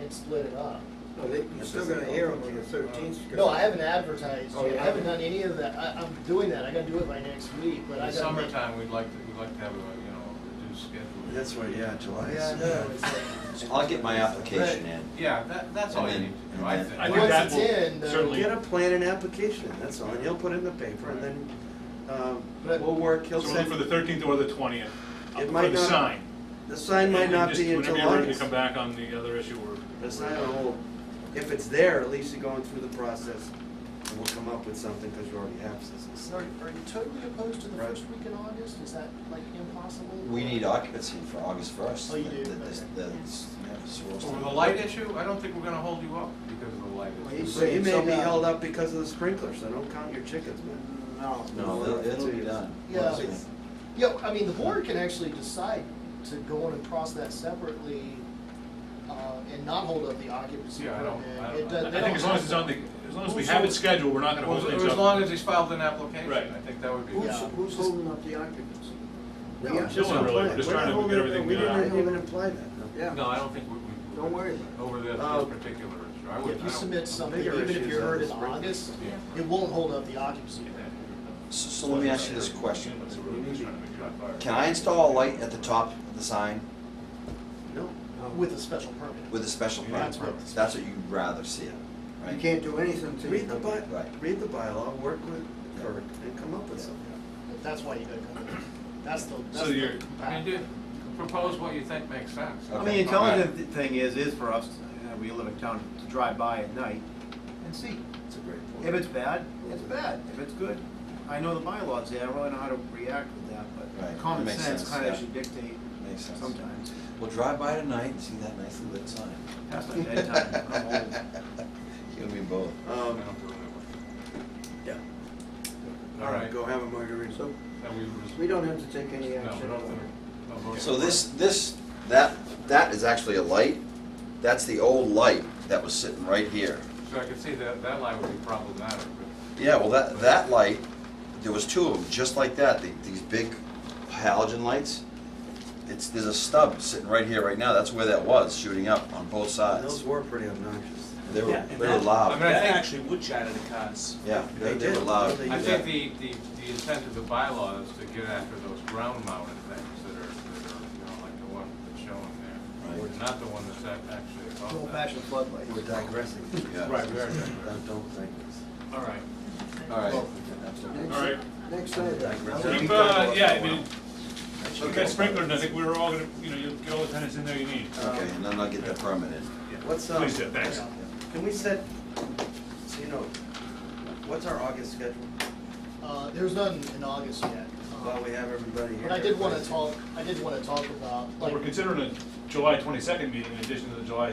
Speaker 7: and split it up.
Speaker 10: No, you're still gonna hear them on the 13th. because-
Speaker 7: No, I haven't advertised
Speaker 10: Oh,
Speaker 7: yet,
Speaker 10: you
Speaker 7: I haven't
Speaker 10: haven't?
Speaker 7: done any of that, I'm doing that, I gotta do it by next week, but I
Speaker 3: In the
Speaker 7: gotta make.
Speaker 3: summertime, we'd like to have a, reduced schedule.
Speaker 5: That's where, yeah, July
Speaker 7: Yeah, I
Speaker 5: is.
Speaker 7: know, it's like.
Speaker 9: I'll get my application in.
Speaker 3: Yeah, that's all
Speaker 9: And
Speaker 3: you
Speaker 9: then-
Speaker 3: need to do,
Speaker 9: and
Speaker 3: I
Speaker 9: then-
Speaker 3: think.
Speaker 1: I think
Speaker 7: Once
Speaker 1: that
Speaker 7: it's
Speaker 1: will
Speaker 7: in,
Speaker 1: certainly-
Speaker 5: Get a plan and application, in, that's all, and he'll put it in the paper, and then,
Speaker 7: But-
Speaker 5: we'll work,
Speaker 1: So
Speaker 5: he'll
Speaker 1: we'll look
Speaker 5: send,
Speaker 1: for the 13th or the 20th,
Speaker 5: It
Speaker 1: for
Speaker 5: might
Speaker 1: the
Speaker 5: not-
Speaker 1: sign.
Speaker 5: the sign might not
Speaker 1: Just
Speaker 5: be until
Speaker 1: whenever you're ready to
Speaker 5: August.
Speaker 1: come back on the other issue, or.
Speaker 5: The sign will, if it's there, at least you're going through the process, and we'll come up with something, because you already have this.
Speaker 7: Are you totally opposed to the
Speaker 5: Right.
Speaker 7: first week in August? Is that like impossible?
Speaker 9: We need occupancy for August 1st.
Speaker 7: Oh, you do?
Speaker 3: Over the light issue, I don't think we're gonna hold you up because of the light
Speaker 10: Well,
Speaker 3: issue.
Speaker 10: he's
Speaker 5: So you
Speaker 10: saying
Speaker 5: may be
Speaker 10: something-
Speaker 5: held up because of the sprinklers, so don't count your chickens, man.
Speaker 10: No.
Speaker 9: No, it'll be done.
Speaker 7: Yeah, yeah, I mean, the board can actually decide to go in and cross that separately, and not hold up the occupancy
Speaker 3: Yeah, I
Speaker 7: permit.
Speaker 3: don't-
Speaker 7: It does-
Speaker 1: I
Speaker 7: they
Speaker 1: think
Speaker 7: don't
Speaker 1: as long as
Speaker 7: have
Speaker 1: it's
Speaker 7: to-
Speaker 1: on the, as long as we have it scheduled, we're not gonna hold things up.
Speaker 3: As long as he's filed an application,
Speaker 1: Right.
Speaker 3: I think that would be.
Speaker 10: Who's,
Speaker 7: Yeah.
Speaker 10: who's holding up the occupancy?
Speaker 5: No,
Speaker 10: Yeah.
Speaker 5: it's just
Speaker 1: No
Speaker 5: a
Speaker 1: one really,
Speaker 5: plan.
Speaker 1: we're just
Speaker 5: We're
Speaker 1: trying
Speaker 5: not
Speaker 1: to
Speaker 5: holding
Speaker 1: get
Speaker 5: it-
Speaker 1: everything,
Speaker 5: We didn't even
Speaker 1: uh,
Speaker 5: imply that, no.
Speaker 10: Yeah.
Speaker 3: No, I don't think we.
Speaker 10: Don't worry about it.
Speaker 3: Over this
Speaker 5: Uh,
Speaker 3: particular issue, I would.
Speaker 7: If you submit something,
Speaker 5: bigger
Speaker 7: even if
Speaker 5: issues
Speaker 7: you're
Speaker 5: are
Speaker 7: heard
Speaker 5: the
Speaker 7: in
Speaker 5: sprinklers.
Speaker 7: August,
Speaker 3: Yeah.
Speaker 7: it won't hold up the occupancy permit.
Speaker 9: So let me ask you this question.
Speaker 1: So we're really just trying to make sure I fire.
Speaker 9: Can I install a light at the top of the sign
Speaker 5: No.
Speaker 7: With a special permit.
Speaker 9: with a special permit?
Speaker 7: That's what-
Speaker 9: That's what you'd rather see,
Speaker 10: You
Speaker 9: right?
Speaker 10: can't do anything till you
Speaker 5: Read the
Speaker 10: come.
Speaker 9: Right.
Speaker 5: read the bylaw, work with Kirk, and come up with something.
Speaker 7: That's why you gotta come in. That's the, that's
Speaker 1: So
Speaker 7: the.
Speaker 1: you're-
Speaker 3: I mean, propose what you think makes sense.
Speaker 6: I
Speaker 9: Okay.
Speaker 6: mean, the intelligent thing is for us, we live in town, to drive by at night and see.
Speaker 5: It's a great point.
Speaker 6: If it's bad, it's bad. If it's good, I know the bylaws there, I don't really know how to react with that,
Speaker 9: Right.
Speaker 6: but common
Speaker 9: Makes
Speaker 6: sense
Speaker 9: sense,
Speaker 6: kinda
Speaker 9: yeah.
Speaker 6: should dictate
Speaker 9: Makes sense.
Speaker 6: sometimes.
Speaker 9: We'll drive by tonight and see that nicely lit sign.
Speaker 6: Past my bedtime, I'm old.
Speaker 9: You and me both.
Speaker 5: Yeah.
Speaker 3: All right.
Speaker 5: Go have a margarita.
Speaker 10: So, We don't have to take any
Speaker 3: No,
Speaker 10: action.
Speaker 3: we don't have to.
Speaker 9: So that is actually a light. That's the old light that was sitting right here.
Speaker 3: So I could see that line would be problematic, but
Speaker 9: Yeah, well, that light, there was two of them, just like that, these big halogen lights. There's a stub sitting right here, right now, that's where that was, shooting up on both sides.
Speaker 5: Those were pretty obnoxious.
Speaker 9: They were,
Speaker 11: Yeah, and
Speaker 9: they were
Speaker 11: that-
Speaker 9: loud.
Speaker 3: I mean, I
Speaker 11: That
Speaker 3: think-
Speaker 11: actually would shatter the cars.
Speaker 9: Yeah, they
Speaker 5: They
Speaker 9: were
Speaker 5: did.
Speaker 9: loud.
Speaker 5: They
Speaker 3: I
Speaker 5: did.
Speaker 3: think the intent of the bylaw is to get after those ground mounted things that are, you know, like the one that's shown there.
Speaker 9: Right.
Speaker 3: Not the one that's actually above
Speaker 6: Old
Speaker 3: that.
Speaker 6: fashioned floodlights.
Speaker 5: We're digressing.
Speaker 9: Yeah.
Speaker 3: Right, we are.
Speaker 5: Don't digress.
Speaker 1: All right.
Speaker 9: All right.
Speaker 1: All right.
Speaker 10: Next item.
Speaker 1: Keep, yeah, I mean, look at sprinkler, and I think we're all gonna, you know, you'll get all the tenants in there you need.
Speaker 9: Okay, and then I'll get that permit in.
Speaker 1: Yeah.
Speaker 5: What's,
Speaker 1: Please do, thanks.
Speaker 5: Can we set, so you know, what's our August schedule?
Speaker 7: There's none in August yet.
Speaker 5: While we have everybody here.
Speaker 7: But I did wanna talk about,
Speaker 1: Well,
Speaker 7: like,
Speaker 1: we're considering a July 22nd meeting in addition to the July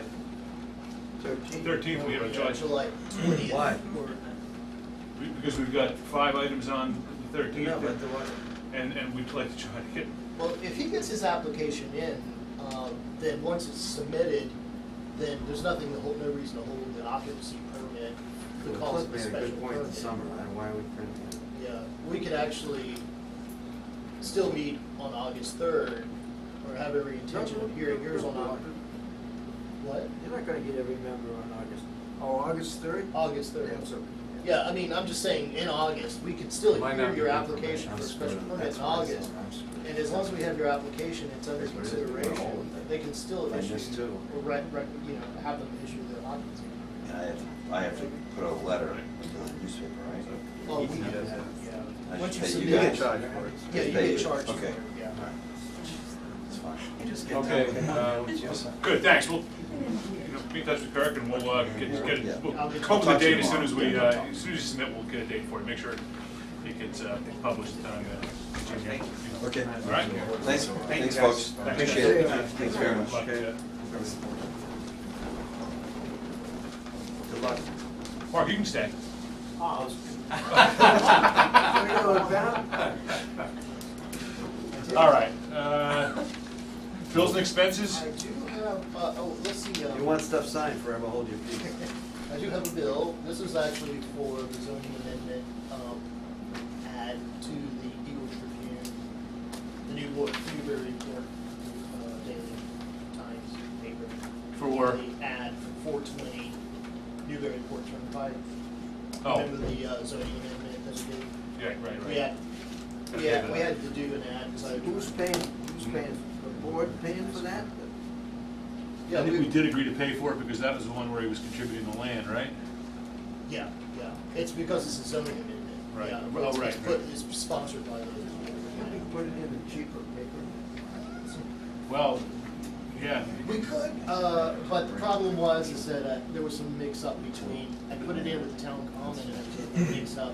Speaker 1: 13th, we have a July,
Speaker 7: July 20th.
Speaker 5: Why?
Speaker 1: because we've got 5 items on the 13th.
Speaker 5: No, but the what?
Speaker 1: And we'd like to try to get,
Speaker 7: Well, if he gets his application in, then once it's submitted, then there's no reason to hold the occupancy permit.
Speaker 5: Well,
Speaker 7: Calls
Speaker 5: Cliff
Speaker 7: it a
Speaker 5: made a
Speaker 7: special
Speaker 5: good point in the
Speaker 7: permit.
Speaker 5: summer, why are we printing it?
Speaker 7: Yeah, we could actually still meet on August 3rd, or have every intention of hearing yours on August. What?
Speaker 10: You're not gonna get every member on August 3rd?
Speaker 7: August 3rd.
Speaker 10: Yeah, so-
Speaker 7: Yeah, I mean, I'm just saying, in August, we could still
Speaker 3: Might
Speaker 7: hear
Speaker 3: not
Speaker 7: your
Speaker 3: be
Speaker 7: application for a
Speaker 5: I'm
Speaker 7: special
Speaker 5: screwed.
Speaker 7: permit
Speaker 5: That's
Speaker 7: in
Speaker 5: what I
Speaker 7: August.
Speaker 5: said, I'm screwed.
Speaker 7: And as long as we have your application, it's under consideration, they can still
Speaker 5: I
Speaker 7: issue,
Speaker 5: missed two.
Speaker 7: or have them issue the occupancy.
Speaker 9: And I have to put a letter to the newspaper, right?
Speaker 7: Oh, we
Speaker 6: He
Speaker 7: do
Speaker 6: does
Speaker 7: that,
Speaker 6: that.
Speaker 7: yeah.
Speaker 9: I
Speaker 7: Once
Speaker 9: should
Speaker 7: you
Speaker 9: pay
Speaker 7: submit.
Speaker 9: you
Speaker 6: You get
Speaker 9: guys.
Speaker 6: charged for it.
Speaker 7: Yeah, you
Speaker 9: Pay
Speaker 7: get charged for
Speaker 9: Okay.
Speaker 7: it, yeah.
Speaker 9: It's fine.
Speaker 5: You just get
Speaker 3: Okay,
Speaker 5: done.
Speaker 1: good, thanks, we'll, you know, be in touch with Kirk and we'll, get,
Speaker 9: Yeah.
Speaker 1: we'll
Speaker 7: I'll get-
Speaker 1: come up with a
Speaker 9: I'll talk to you
Speaker 1: date as soon as we,
Speaker 9: tomorrow.
Speaker 1: as soon as you submit, we'll get a date for it, make sure it gets, published on,
Speaker 11: Okay.
Speaker 9: Okay.
Speaker 1: All right?
Speaker 9: Thanks,
Speaker 11: Thank you,
Speaker 9: thanks,
Speaker 11: guys.
Speaker 9: folks.
Speaker 11: Thanks.
Speaker 9: Appreciate it. Thanks very much.
Speaker 1: Good luck, yeah.
Speaker 5: Good luck.
Speaker 1: Mark, you can stay. All right, bills and expenses?
Speaker 7: I do have, let's see.
Speaker 5: You want stuff signed, forever hold your peace.
Speaker 7: I do have a bill. This is actually for the zoning amendment, add to the Eagle Tribune, the Newberry Report, Daily Times paper.
Speaker 1: For?
Speaker 7: The ad for 420 Newberry Port Turnpike.
Speaker 1: Oh.
Speaker 7: Remember the zoning amendment that we did?
Speaker 1: Yeah, right,
Speaker 7: We
Speaker 1: right.
Speaker 7: had, we had to do an ad, because I.
Speaker 10: Who's paying, the board paying for that?
Speaker 7: Yeah,
Speaker 1: I think we did agree to pay for it because that was the one where he was contributing the land, right?
Speaker 7: Yeah, yeah. It's because it's a zoning amendment.
Speaker 1: Right.
Speaker 7: Yeah,
Speaker 1: Oh,
Speaker 7: it's
Speaker 1: right,
Speaker 7: put-
Speaker 1: right.
Speaker 7: It's sponsored by the.
Speaker 10: Can we put it in a cheaper paper?
Speaker 1: Well, yeah.
Speaker 7: We could, but the problem was is that there was some mix-up between, I put it in with the town common and it was a mix-up.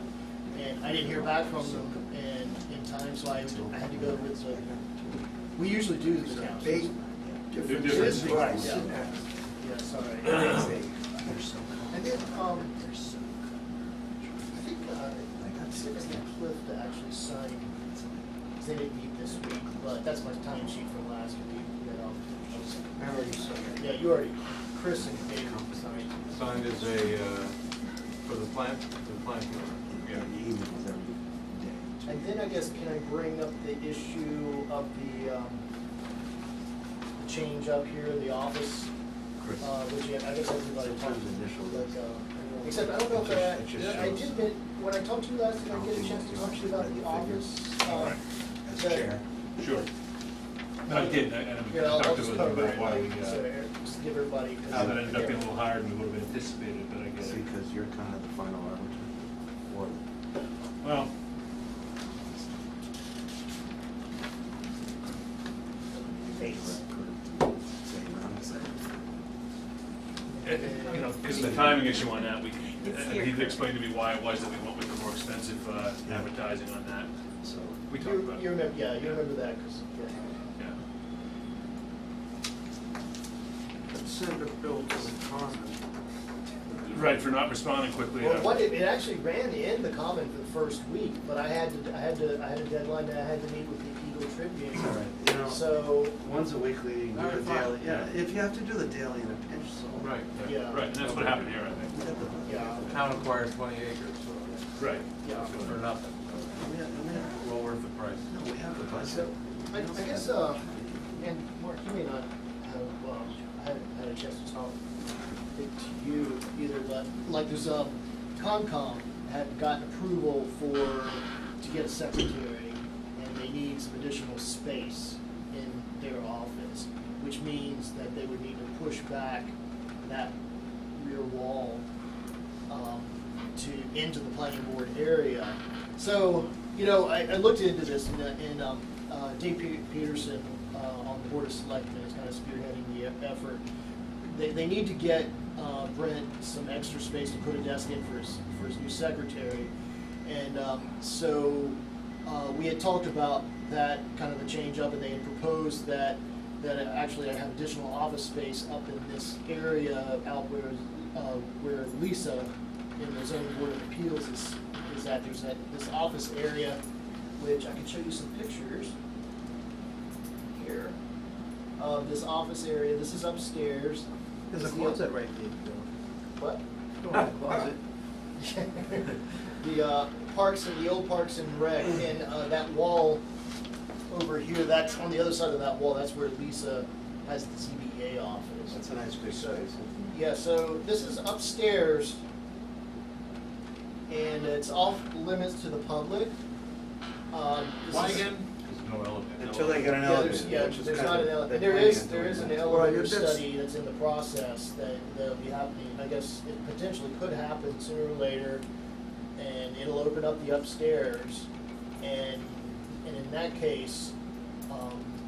Speaker 7: And I didn't hear back from them in time, so I had to go with the, we usually do the town.
Speaker 10: Big
Speaker 1: Difference.
Speaker 10: difference in
Speaker 7: Right,
Speaker 10: price.
Speaker 7: yeah. Yeah, sorry. And then, I think, I got sick of Cliff to actually sign, because they didn't meet this week, but that's my time sheet from last week, you know.
Speaker 10: I already saw it.
Speaker 7: Yeah, you already, Chris and Dave signed.
Speaker 3: signed as a, for the plant.
Speaker 5: Yeah, the emails every day.
Speaker 7: And then I guess, can I bring up the issue of the change up here in the office?
Speaker 5: Chris.
Speaker 7: Which I guess everybody
Speaker 5: Sometimes
Speaker 7: talked,
Speaker 5: initial.
Speaker 7: like, except I don't know if
Speaker 5: It just
Speaker 7: I
Speaker 5: shows.
Speaker 7: did, when I talked to you last, did I get a chance to talk to you about the office?
Speaker 5: As
Speaker 7: that-
Speaker 5: chair.
Speaker 1: Sure. No, I did, and
Speaker 7: Yeah, I'll
Speaker 1: talked
Speaker 7: just
Speaker 1: to
Speaker 7: cover
Speaker 1: about
Speaker 7: it,
Speaker 1: why we,
Speaker 7: so, just give everybody.
Speaker 1: how that ended up being a little higher than we would have anticipated, but I guess.
Speaker 5: See, because you're kind of the final arbiter. Or
Speaker 1: Well. You know, because of the timing issue on that, he explained to me why it was that we went with the more expensive advertising on that.
Speaker 5: So,
Speaker 1: We talked about
Speaker 7: You
Speaker 1: it.
Speaker 7: remember, yeah, you remember that, because,
Speaker 1: Yeah.
Speaker 10: Let's send a bill to the common.
Speaker 1: Right, for not responding quickly
Speaker 7: Well,
Speaker 1: enough.
Speaker 7: it actually ran in the common for the first week, but I had a deadline that I had to meet with the Eagle Tribune.
Speaker 5: All right, you know,
Speaker 7: So,
Speaker 5: one's a weekly, you
Speaker 3: All
Speaker 5: do
Speaker 3: right,
Speaker 5: the
Speaker 3: fine.
Speaker 5: daily, yeah, if you have to do the daily in a pinch, so.
Speaker 3: Right.
Speaker 7: yeah.
Speaker 1: Right, and that's what happened here, I think.
Speaker 7: Yeah,
Speaker 3: The town acquires 20 acres, so
Speaker 1: Right.
Speaker 7: yeah.
Speaker 3: for nothing. Well worth the price.
Speaker 5: No, we have the budget.
Speaker 7: So, I guess, and Mark, you may not have, had a chance to talk to you either, but like there's, Concom had gotten approval to get a secretary, and they need some additional space in their office, which means that they would need to push back that rear wall, into the planning board area. So, you know, I looked into this, and Dave Peterson, on the Board of Selectmen, is kind of spearheading the effort. They need to get Brent some extra space to put a desk in for his new secretary. And so we had talked about that kind of a change up, and they had proposed that actually I have additional office space up in this area out where Lisa in the zoning board of appeals is at. There's this office area, which I can show you some pictures here of this office area. This is upstairs.
Speaker 6: There's a
Speaker 7: This is the-
Speaker 6: closet right there,
Speaker 7: What?
Speaker 6: Bill. Go in the closet.
Speaker 7: The Parks and the old Parks and Rec, and that wall over here, that's on the other side of that wall, that's where Lisa has the ZBA office.
Speaker 5: That's a nice big
Speaker 7: So,
Speaker 5: space.
Speaker 7: yeah, so this is upstairs, and it's off limits to the public. This
Speaker 3: Why
Speaker 7: is-
Speaker 3: again? There's no elevator.
Speaker 5: Until they get an
Speaker 7: Yeah,
Speaker 5: elevator.
Speaker 7: there's, yeah,
Speaker 5: which is
Speaker 7: there's
Speaker 5: kind
Speaker 7: not
Speaker 5: of-
Speaker 7: an elevator,
Speaker 5: they're
Speaker 7: there
Speaker 5: planning
Speaker 7: is,
Speaker 5: on
Speaker 7: there
Speaker 5: doing
Speaker 7: is an
Speaker 5: that.
Speaker 7: elevator
Speaker 10: that's-
Speaker 7: study that's in the process that'll be happening. I guess it potentially could happen sooner or later, and it'll open up the upstairs, and in that case,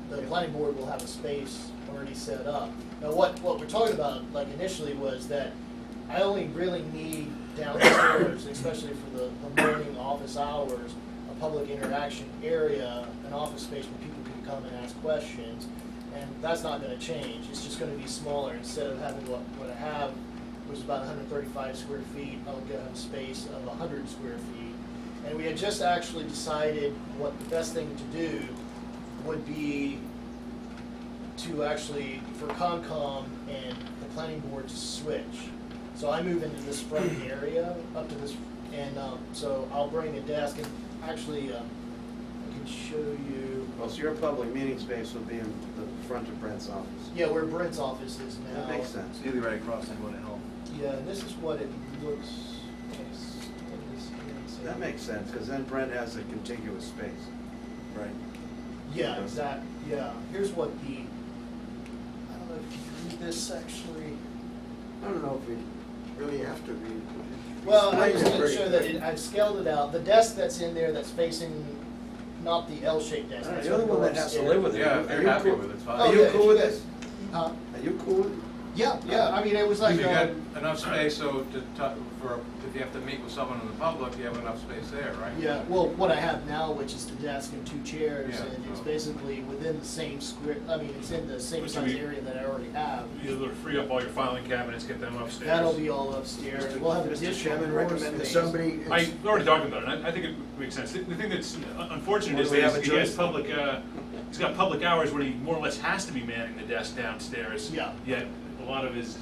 Speaker 7: the planning board will have a space already set up. Now, what we're talking about, like initially, was that I only really need downstairs, especially for the morning office hours, a public interaction area, an office space where people can come and ask questions. And that's not gonna change, it's just gonna be smaller. Instead of having what I have, which is about 135 square feet, I'll get a space of 100 square feet. And we had just actually decided what the best thing to do would be to actually, for Concom and the planning board to switch. So I move into this front area, up to this, and so I'll bring a desk, and actually, I can show you,
Speaker 5: Well, so your public meeting space will be in the front of Brent's office.
Speaker 7: yeah, where Brent's office is now.
Speaker 5: That makes sense.
Speaker 6: It's nearly right across the Board of Health.
Speaker 7: Yeah, and this is what it looks like.
Speaker 5: That makes sense, because then Brent has a contiguous space, right?
Speaker 7: Yeah, exactly, yeah. Here's what I don't know if you can read this actually.
Speaker 10: I don't know if we really have to be.
Speaker 7: Well, I
Speaker 10: explain
Speaker 7: was
Speaker 10: it
Speaker 7: gonna
Speaker 10: very
Speaker 7: show that
Speaker 10: good.
Speaker 7: I've scaled it out. The desk that's in there that's facing, not the L-shaped desk. that's
Speaker 5: You're the
Speaker 7: gonna
Speaker 5: one
Speaker 7: go
Speaker 5: that has to
Speaker 7: upstairs.
Speaker 5: live with it.
Speaker 3: Yeah,
Speaker 5: Are
Speaker 3: if they're
Speaker 5: you
Speaker 3: happy
Speaker 5: cool-
Speaker 3: with it, it's
Speaker 7: Oh,
Speaker 3: fine.
Speaker 5: Are you
Speaker 7: yeah,
Speaker 5: cool
Speaker 7: you
Speaker 5: with
Speaker 7: guys-
Speaker 5: this?
Speaker 7: Huh?
Speaker 5: Are you cool with it?
Speaker 7: Yeah, I mean, it was like,
Speaker 3: You got enough space, so if you have to meet with someone in the public, you have enough space there, right?
Speaker 7: yeah, well, what I have now, which is the desk and two chairs,
Speaker 3: Yeah,
Speaker 7: and it's
Speaker 3: so-
Speaker 7: basically within the same square, I mean, it's in the same
Speaker 1: Which
Speaker 7: size
Speaker 1: would be-
Speaker 7: area that I already have.
Speaker 1: You'll free up all your filing cabinets, get them upstairs.
Speaker 7: That'll be all upstairs. We'll have
Speaker 5: Mr.
Speaker 7: additional
Speaker 5: Chairman,
Speaker 7: floor
Speaker 5: recommend
Speaker 7: space.
Speaker 10: Is somebody.
Speaker 1: I already talked about it, and I think it makes sense. The thing that's unfortunate
Speaker 5: Well,
Speaker 1: is
Speaker 5: do we
Speaker 1: that
Speaker 5: have a
Speaker 1: he has
Speaker 5: choice?
Speaker 1: public, he's got public hours where he more or less has to be manning the desk downstairs.
Speaker 7: Yeah.
Speaker 1: Yet, a lot of his,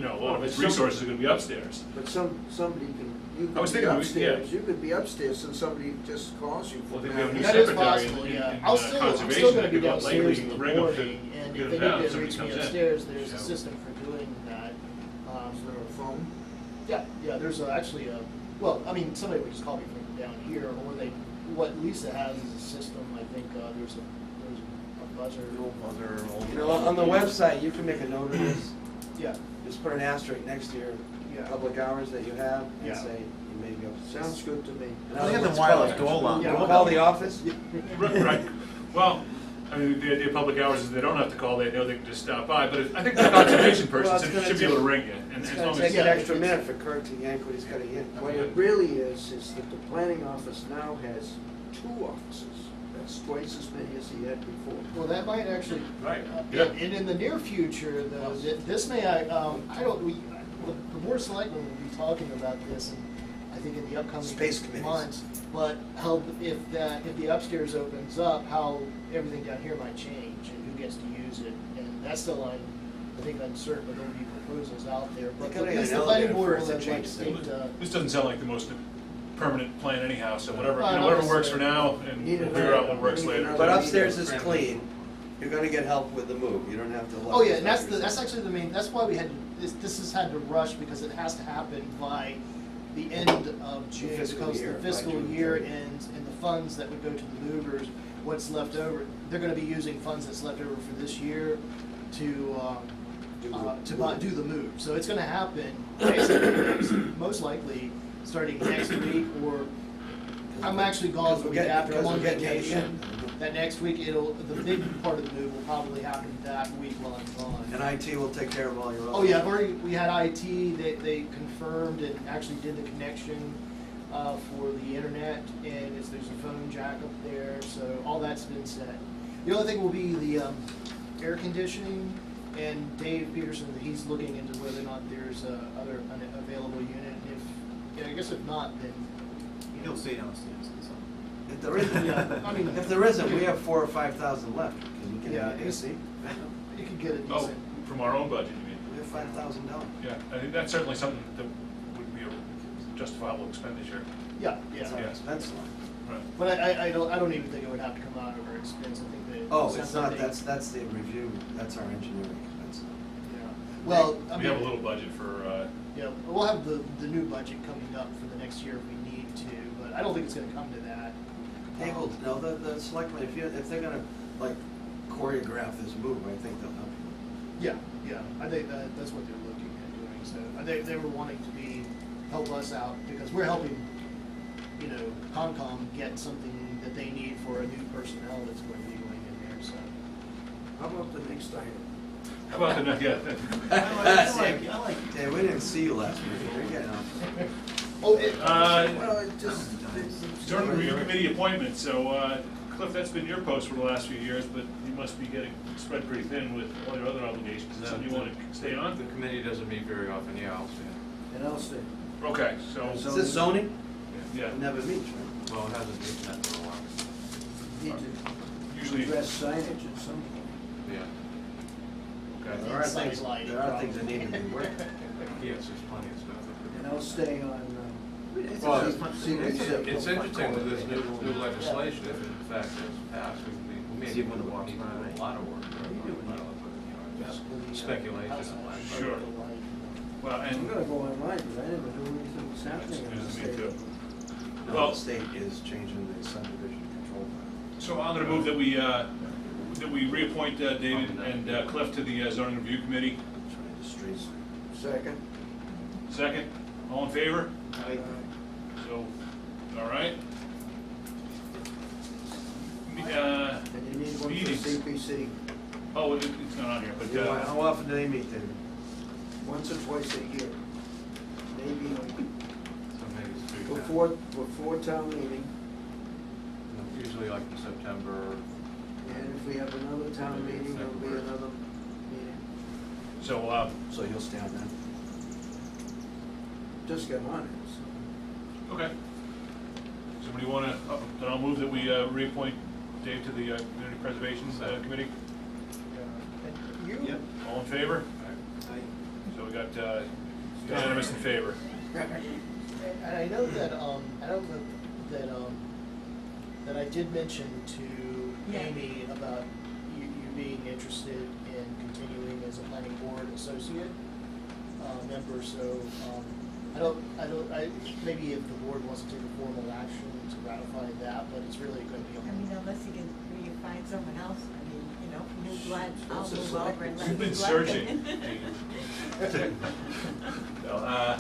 Speaker 1: a lot of his
Speaker 10: Some-
Speaker 1: resources are gonna be upstairs.
Speaker 10: But somebody can, you
Speaker 1: I was
Speaker 10: could be
Speaker 1: thinking,
Speaker 10: upstairs, you could be upstairs and somebody just calls you.
Speaker 1: Well, I think we have a new
Speaker 7: That is
Speaker 1: secretary
Speaker 7: possible,
Speaker 1: in-
Speaker 7: yeah.
Speaker 1: in,
Speaker 7: I'm still
Speaker 1: conservation
Speaker 7: gonna
Speaker 1: that
Speaker 7: be
Speaker 1: could go
Speaker 7: downstairs
Speaker 1: lately
Speaker 7: in the
Speaker 1: ring up to
Speaker 7: morning, and
Speaker 1: get
Speaker 7: if
Speaker 1: it
Speaker 7: they
Speaker 1: down,
Speaker 7: need to
Speaker 1: somebody
Speaker 7: reach me
Speaker 1: comes in.
Speaker 7: upstairs, there's a
Speaker 1: So-
Speaker 7: system for doing that.
Speaker 10: Is there a phone?
Speaker 7: Yeah, there's actually well, I mean, somebody would just call me from down here, or what Lisa has is a system, I think, there's a buzzer.
Speaker 5: You know, on the website, you can make a note of this,
Speaker 7: Yeah,
Speaker 5: just put an asterisk next to your
Speaker 7: Yeah.
Speaker 5: public hours that you have, and
Speaker 7: Yeah.
Speaker 5: say, you may be up to.
Speaker 10: Sounds good to me.
Speaker 5: In
Speaker 6: They
Speaker 5: other
Speaker 6: have the
Speaker 5: words,
Speaker 6: wireless
Speaker 5: call-
Speaker 6: door alarm.
Speaker 7: Yeah.
Speaker 5: We'll call the office?
Speaker 1: Right, well, I mean, the idea of public hours is they don't have to call, they know they can just stop by, but I think the conservation
Speaker 5: Well,
Speaker 1: person
Speaker 5: it's
Speaker 1: should
Speaker 5: gonna
Speaker 1: be able to
Speaker 5: take-
Speaker 1: ring you, and
Speaker 5: It's
Speaker 1: as
Speaker 5: gonna
Speaker 1: long
Speaker 5: take
Speaker 1: as.
Speaker 5: an
Speaker 7: Yeah,
Speaker 5: extra
Speaker 7: it's-
Speaker 5: minute for Kurt to yank what he's gotta yank.
Speaker 10: What it really is that the planning office now has 2 offices. That's twice as many as he had before.
Speaker 7: well, that might actually,
Speaker 3: Right.
Speaker 1: Yeah.
Speaker 7: and in the near future, though, this may, the board of selectmen will be talking about this, and I think in the upcoming
Speaker 5: Space committees.
Speaker 7: months. But how, if the upstairs opens up, how everything down here might change and who gets to use it, and that's still I think uncertain, but there'll be proposals out there. But
Speaker 5: They gotta
Speaker 7: at least
Speaker 5: get
Speaker 7: the
Speaker 5: an
Speaker 7: planning
Speaker 5: elevator
Speaker 7: board will
Speaker 5: first,
Speaker 7: then
Speaker 5: that
Speaker 7: like
Speaker 5: changes
Speaker 7: state,
Speaker 5: things.
Speaker 1: This doesn't sound like the most permanent plan anyhow, so whatever,
Speaker 7: Not
Speaker 1: whatever works for
Speaker 7: necessarily.
Speaker 1: now, and
Speaker 10: Need
Speaker 1: we'll
Speaker 10: a-
Speaker 1: figure out what works
Speaker 10: need
Speaker 1: later.
Speaker 10: another-
Speaker 5: But upstairs is clean, you're gonna get help with the move, you don't have to.
Speaker 7: oh yeah, and that's actually the main, that's why we had, this has had to rush, because it has to happen by the end of June,
Speaker 5: fiscal
Speaker 7: because
Speaker 5: year,
Speaker 7: the
Speaker 5: by
Speaker 7: fiscal
Speaker 5: June
Speaker 7: year
Speaker 5: 30th.
Speaker 7: ends, and the funds that would go to the movers, what's left over, they're gonna be using funds that's left over for this year to do the move. So it's gonna happen, basically, most likely, starting next week, or, I'm actually gone the week after, I'm on vacation. That next week, the big part of the move will probably happen that week while I'm gone.
Speaker 5: And IT will take care of all your other.
Speaker 7: Oh yeah, we had IT, they confirmed and actually did the connection for the internet, and there's a phone jack up there, so all that's been set. The only thing will be the air conditioning, and Dave Peterson, he's looking into whether or not there's an available unit. I guess if not, then,
Speaker 6: He'll stay downstairs. So.
Speaker 5: If there isn't,
Speaker 7: Yeah, I mean-
Speaker 5: if there isn't, we have 4,000 or 5,000 left, because we can
Speaker 7: Yeah,
Speaker 5: have AC.
Speaker 7: you could get a
Speaker 1: Oh,
Speaker 7: decent.
Speaker 1: from our own budget, you mean?
Speaker 5: We have $5,000.
Speaker 1: Yeah, I think that's certainly something that would be a justifiable expenditure.
Speaker 7: Yeah,
Speaker 5: It's our
Speaker 7: yeah.
Speaker 5: expense line.
Speaker 1: Right.
Speaker 7: But I don't even think it would have to come out of our expense. I think that.
Speaker 5: Oh,
Speaker 7: sounds
Speaker 5: it's
Speaker 7: like
Speaker 5: not,
Speaker 7: they-
Speaker 5: that's the review, that's our engineering expense.
Speaker 7: Yeah. Well, I
Speaker 1: We
Speaker 7: mean.
Speaker 1: have a little budget for,
Speaker 7: Yeah, we'll have the new budget coming up for the next year if we need to, but I don't think it's gonna come to that.
Speaker 5: They will, no, the selectmen, if they're gonna, like, choreograph this move, I think they'll help you.
Speaker 7: Yeah, I think that's what they're looking at doing, so, they were wanting to help us out, because we're helping, Concom get something that they need for a new personnel that's going to be going in there, so.
Speaker 10: How about the next item?
Speaker 1: how about the, yeah.
Speaker 6: I like
Speaker 5: Yeah, we didn't see you last week, you're getting off.
Speaker 7: Oh,
Speaker 10: Well, it just.
Speaker 1: Zoning Review Committee appointment, so Cliff, that's been your post for the last few years, but you must be getting spread pretty thin with all your other obligations. Is that something you want to stay on?
Speaker 3: The committee doesn't meet very often, yeah, I'll stay.
Speaker 10: And I'll say,
Speaker 1: Okay, so,
Speaker 5: Is this zoning?
Speaker 1: yeah,
Speaker 5: It never meets, right?
Speaker 3: Well, it hasn't been that for a while.
Speaker 10: need to
Speaker 1: usually,
Speaker 10: address signage at some point.
Speaker 3: Yeah.
Speaker 1: okay.
Speaker 5: There are
Speaker 7: Inside
Speaker 5: things,
Speaker 7: lighting,
Speaker 5: there are things that
Speaker 7: probably.
Speaker 5: need to be worked.
Speaker 3: Yes, there's plenty of stuff.
Speaker 10: And I'll stay on,
Speaker 3: Well,
Speaker 10: CPC.
Speaker 3: it's interesting with this new legislation, if in fact it's passed, we may
Speaker 6: See
Speaker 3: need
Speaker 6: when the walk's
Speaker 3: to do
Speaker 6: by.
Speaker 3: a lot of work. Just speculation.
Speaker 1: Sure. Well,
Speaker 10: I'm
Speaker 1: and,
Speaker 10: gonna go online, because I never knew anything was happening in the
Speaker 1: me
Speaker 10: state.
Speaker 1: too.
Speaker 5: No,
Speaker 1: Well-
Speaker 5: the state is changing the subdivision control plan.
Speaker 1: So I'm gonna move that we reappoint David and Cliff to the zoning review committee.
Speaker 5: Trying the streets.
Speaker 10: Second.
Speaker 1: Second, all in favor? So, all right.
Speaker 10: And you need one for
Speaker 1: Meetings.
Speaker 10: CPC,
Speaker 1: Oh, it's not on here, but,
Speaker 5: How often do they meet, David?
Speaker 10: once or twice a year. Maybe
Speaker 3: So maybe it's three times.
Speaker 10: before town meeting,
Speaker 3: Usually like in September,
Speaker 10: and if we have another town meeting, there'll be another meeting.
Speaker 1: so,
Speaker 5: So you'll stay on that?
Speaker 10: Just got on it, so.
Speaker 1: okay. Somebody wanna, then I'll move that we reappoint Dave to the community preservation committee.
Speaker 7: You?
Speaker 6: Yep.
Speaker 1: All in favor? So we got unanimous in favor.
Speaker 7: And I know that, that I did mention to Amy about you being interested in continuing as a planning board associate member, so, maybe if the board wants to take a formal action to ratify that, but it's really gonna be.
Speaker 8: I mean, unless you can, you find someone else, I mean, new blood, I'll
Speaker 10: It's a
Speaker 8: move over and let
Speaker 1: You've
Speaker 8: new
Speaker 1: been
Speaker 8: blood
Speaker 1: searching.
Speaker 8: in.
Speaker 1: No,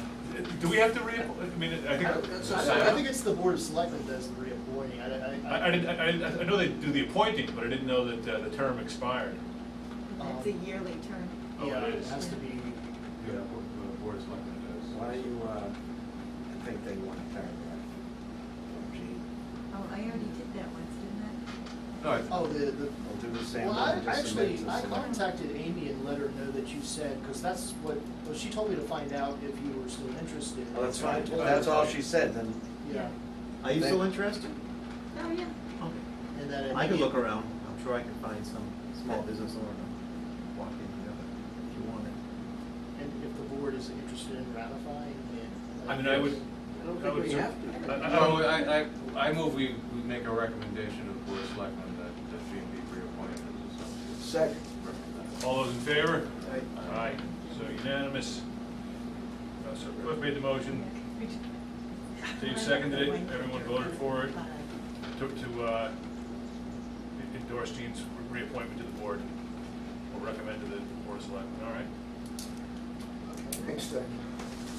Speaker 1: do we have to reappoint, I mean, I
Speaker 7: I think it's the board of selectmen does the reappointing,
Speaker 1: I know they do the appointing, but I didn't know that the term expired.
Speaker 8: It's a yearly term.
Speaker 1: Oh,
Speaker 7: yeah,
Speaker 1: it
Speaker 7: it
Speaker 1: is.
Speaker 7: has to be.
Speaker 3: yeah, the board of selectmen does.
Speaker 5: Why do you, I think they want a paragraph from Gene.
Speaker 8: Oh, I already did that once, didn't I?
Speaker 3: No,
Speaker 7: Oh, the,
Speaker 5: We'll do the same.
Speaker 7: well,
Speaker 5: one,
Speaker 7: I
Speaker 5: just submit
Speaker 7: actually,
Speaker 5: to
Speaker 7: I
Speaker 5: select.
Speaker 7: contacted Amy and let her know that you said, because that's what, well, she told me to find out if you were still interested.
Speaker 5: Well, that's
Speaker 7: So I
Speaker 5: fine,
Speaker 7: told
Speaker 5: if
Speaker 7: her-
Speaker 5: that's all she said, then,
Speaker 7: Yeah,
Speaker 6: Are you still interested?
Speaker 2: Oh, yeah.
Speaker 7: and that.
Speaker 6: I could look around, I'm sure I can find some small business owner to walk in together if you want it.
Speaker 7: And if the board is interested in ratifying it.
Speaker 1: I mean, I would,
Speaker 10: I don't
Speaker 1: I
Speaker 10: think
Speaker 1: would,
Speaker 10: we have to.
Speaker 1: I-
Speaker 3: No, I move we make a recommendation to the Board of Selectmen that Gene be reappointed as associate.
Speaker 10: Second.
Speaker 1: all those in favor?
Speaker 10: Aye.
Speaker 1: Aye, so unanimous. So Cliff made the motion, Dave seconded it, everyone voted for it, to endorse Gene's reappointment to the board, or recommend to the Board of Selectmen, all right?
Speaker 10: Thanks, Doug.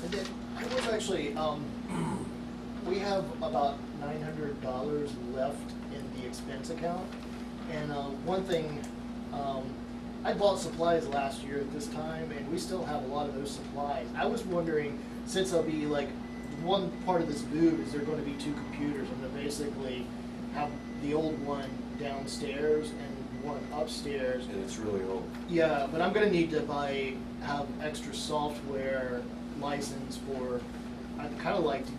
Speaker 7: And then, I was actually, we have about $900 left in the expense account. And, one thing, I bought supplies last year at this time, and we still have a lot of those supplies. I was wondering, since I'll be like, one part of this move is there gonna be 2 computers. I'm gonna basically have the old one downstairs and one upstairs.
Speaker 5: and it's really old.
Speaker 7: Yeah, but I'm gonna need to have extra software license for, I'd kinda like to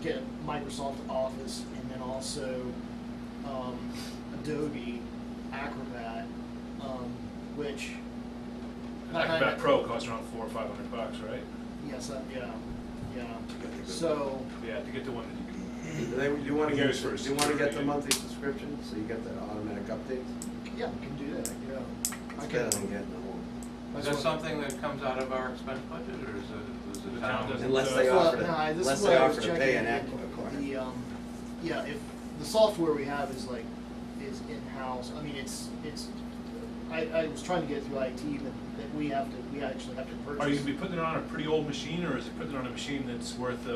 Speaker 7: get Microsoft Office and then also, Adobe Acrobat, which.
Speaker 1: Acrobat Pro costs around $400 or $500, right?
Speaker 7: Yes, yeah,
Speaker 5: To get the good-
Speaker 7: so,
Speaker 1: Yeah, to get the one that you can.
Speaker 5: Do you wanna get,
Speaker 1: Use for
Speaker 5: do you wanna get the
Speaker 1: security.
Speaker 5: monthly subscription, so you get the automatic updates?
Speaker 7: yeah, we can do that, yeah. I
Speaker 5: It's
Speaker 7: can-
Speaker 5: better than getting the whole.
Speaker 3: Is that something that comes out of our expense budget, or is
Speaker 1: The
Speaker 3: the
Speaker 1: town
Speaker 3: town?
Speaker 1: doesn't-
Speaker 5: Unless they
Speaker 7: Well,
Speaker 5: offer to,
Speaker 7: nah, this
Speaker 5: unless
Speaker 7: is
Speaker 5: they
Speaker 7: what I was
Speaker 5: offer to pay an
Speaker 7: checking.
Speaker 5: accord.
Speaker 7: The, yeah, if the software we have is in-house, I mean, I was trying to get through IT, but that we actually have to purchase.
Speaker 1: Are you gonna be putting it on a pretty old machine, or is it putting it on a machine that's worth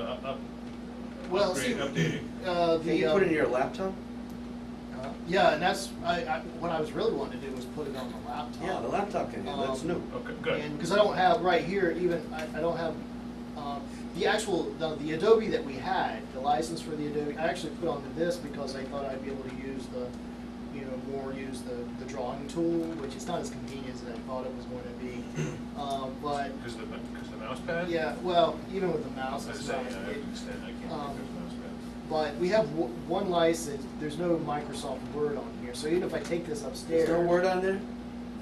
Speaker 7: Well, see,
Speaker 1: updating?
Speaker 5: Can you put it in your laptop?
Speaker 7: yeah, and that's, what I was really wanting to do was put it on the laptop.
Speaker 5: Yeah, the laptop can, that's new.
Speaker 1: Okay, good.
Speaker 7: And, because I don't have, right here, even, I don't have, the Adobe that we had, the license for the Adobe, I actually put onto this because I thought I'd be able to use the drawing tool, which is not as convenient as I thought it was going to be. But,
Speaker 1: Because the mouse pad?
Speaker 7: yeah, well, even with the
Speaker 1: I
Speaker 7: mouse,
Speaker 1: was
Speaker 7: it's
Speaker 1: saying,
Speaker 7: not.
Speaker 1: I understand, I can't think of the mouse pad.
Speaker 7: But we have one license, there's no Microsoft Word on here, so even if I take this upstairs.
Speaker 5: There's no Word on there?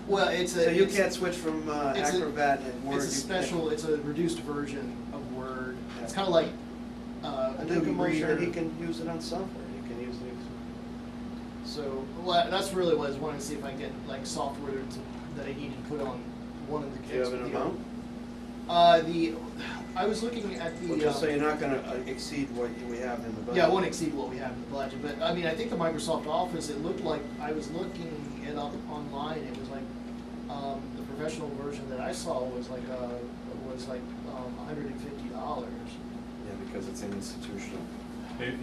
Speaker 7: Well, it's a.
Speaker 5: So you
Speaker 7: it's-
Speaker 5: can't switch from
Speaker 7: it's a-
Speaker 5: Acrobat and Word?
Speaker 7: It's a
Speaker 5: you
Speaker 7: special, it's a reduced version of Word. It's kind of like
Speaker 5: I think
Speaker 7: Adobe Reader.
Speaker 5: he can use it on software, he can use it.
Speaker 7: So, well, that's really what I was wanting to see if I get like software that I need to put on one of the
Speaker 5: Do you
Speaker 7: kits.
Speaker 5: have an
Speaker 7: with the-
Speaker 5: amount?
Speaker 7: I was looking at the.
Speaker 5: Well, just so you're not gonna exceed what we have in the budget.
Speaker 7: Yeah, it won't exceed what we have in the budget, but I mean, I think the Microsoft Office, it looked like, I was looking it up online, it was like, the professional version that I saw was like $150.
Speaker 5: Yeah, because it's an institutional.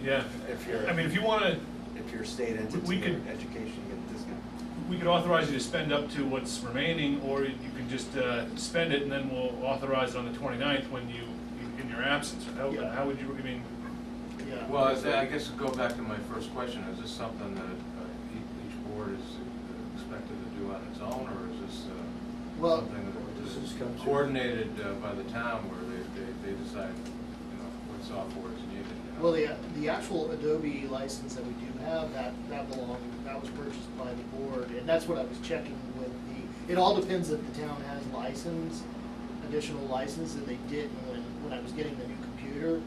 Speaker 1: Yeah,
Speaker 5: If you're,
Speaker 1: I mean, if you wanna,
Speaker 5: if you're a state entity
Speaker 1: we
Speaker 5: or
Speaker 1: could-
Speaker 5: education, you get a discount.
Speaker 1: we could authorize you to spend up to what's remaining, or you can just spend it and then we'll authorize it on the 29th when in your absence.
Speaker 7: Yeah.
Speaker 1: How would you, I mean,
Speaker 7: Yeah.
Speaker 3: Well, I guess to go back to my first question, is this something that each board is expected to do on its own, or is this
Speaker 7: Well,
Speaker 3: something
Speaker 10: this
Speaker 3: that
Speaker 10: is
Speaker 3: is
Speaker 10: comes in.
Speaker 3: coordinated by the town where they decide, what software is needed?
Speaker 7: Well, the actual Adobe license that we do have, that was purchased by the board, and that's what I was checking with it all depends if the town has additional license, and they didn't when I was getting the new computer,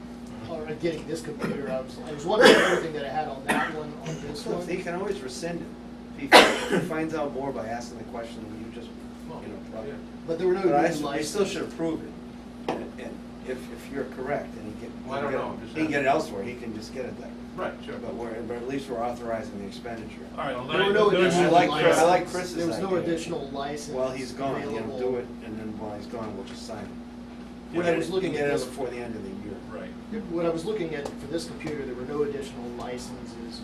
Speaker 7: or getting this computer, I was wondering everything that I had on that one, on this
Speaker 5: So
Speaker 7: one.
Speaker 5: he can always rescind it. If he finds out more by asking the question, you just, probably.
Speaker 7: But there were no
Speaker 5: But
Speaker 7: new
Speaker 5: we still
Speaker 7: license.
Speaker 5: should approve it. And if you're correct, and
Speaker 3: Well, I don't know, just
Speaker 5: he can get it elsewhere, he can just get it there.
Speaker 3: Right, sure.
Speaker 5: But at least we're authorizing the expenditure.
Speaker 1: all right, well,
Speaker 7: There were no
Speaker 1: then I-
Speaker 7: additional
Speaker 5: I like
Speaker 7: license.
Speaker 5: I like Chris's
Speaker 7: There was no
Speaker 5: idea.
Speaker 7: additional license
Speaker 5: While he's gone,
Speaker 7: available.
Speaker 5: do it, and then while he's gone, we'll just sign it.
Speaker 7: When I was looking
Speaker 5: Get
Speaker 7: at
Speaker 5: it
Speaker 7: this-
Speaker 5: before the end of the year.
Speaker 1: Right.
Speaker 7: When I was looking at, for this computer, there were no additional licenses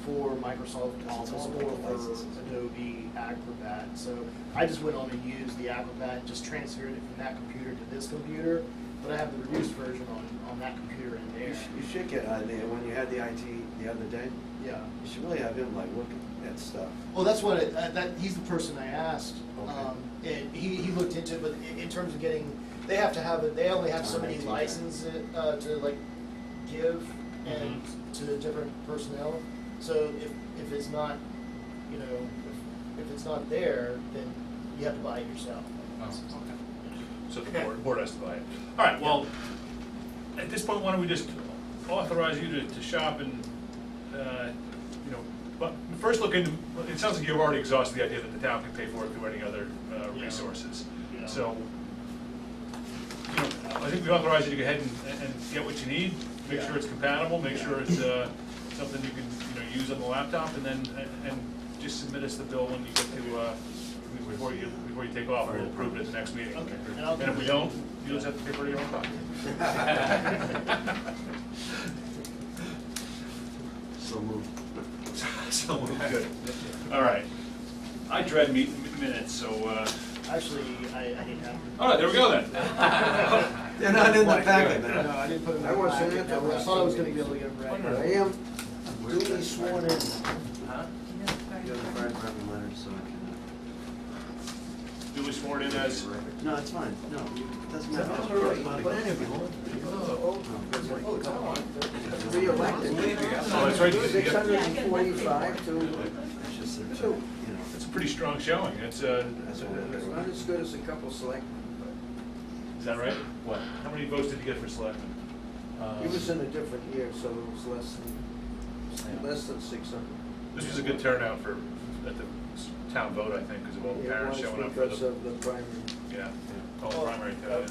Speaker 7: for Microsoft Office
Speaker 5: all
Speaker 7: or
Speaker 5: about the
Speaker 7: for
Speaker 5: licenses.
Speaker 7: Adobe Acrobat. So I just went on and used the Acrobat, just transferred it from that computer to this computer. but I have the reduced version on that computer in there.
Speaker 5: You should get, when you had the IT the other day,
Speaker 7: Yeah.
Speaker 5: you should really have him like look at stuff.
Speaker 7: Well, that's what he's the person I asked.
Speaker 5: Okay.
Speaker 7: And he looked into it, but in terms of getting, they have to have it, they only have so many
Speaker 5: IT.
Speaker 7: licenses to like give and to different personnel. So if it's not, you know, if it's not there, then you have to buy it yourself.
Speaker 1: Oh, okay. So the board has to buy it. All right, well, at this point, why don't we just authorize you to shop and, you know, but first look into, it sounds like you've already exhausted the idea that the town can pay for it through any other resources.
Speaker 4: Yeah.
Speaker 1: So, you know, I think we authorize you to go ahead and get what you need, make sure it's compatible, make sure it's something you can, you know, use on the laptop, and then, and just submit us the bill when you get to, before you take off, we'll approve it at the next meeting.
Speaker 7: Okay.
Speaker 1: And if we don't, you just have to pay for your own copy.
Speaker 5: So moved.
Speaker 1: So, good. All right. I dread minutes, so,
Speaker 7: Actually, I didn't have.
Speaker 1: all right, there we go then.
Speaker 5: They're not in the packet,
Speaker 7: No,
Speaker 5: man.
Speaker 7: I didn't put them in
Speaker 10: I
Speaker 7: the
Speaker 10: wasn't
Speaker 7: packet.
Speaker 10: in it.
Speaker 7: I thought I was gonna be able to get them
Speaker 10: I
Speaker 7: ready.
Speaker 10: am duly sworn in.
Speaker 1: Huh?
Speaker 5: You have the fire department letter, so I can.
Speaker 1: Duly sworn in as,
Speaker 5: No, it's fine. No, it doesn't matter.
Speaker 10: That's all right, but anyway. Oh, come on. Re-elected.
Speaker 1: oh, that's right.
Speaker 10: Six hundred and forty-five to
Speaker 5: It's just, that,
Speaker 10: two.
Speaker 5: you know.
Speaker 1: It's a pretty strong showing. It's,
Speaker 5: That's all
Speaker 10: It's not as good as a couple selectmen, but
Speaker 1: is that right? What? How many votes did you get for selectmen?
Speaker 10: he was in a different year, so it was less than 600.
Speaker 1: This was a good turnout for, at the town vote, I think, because of all the parents showing up for
Speaker 10: Because
Speaker 1: the,
Speaker 10: of the primary.
Speaker 1: yeah, all the primary town.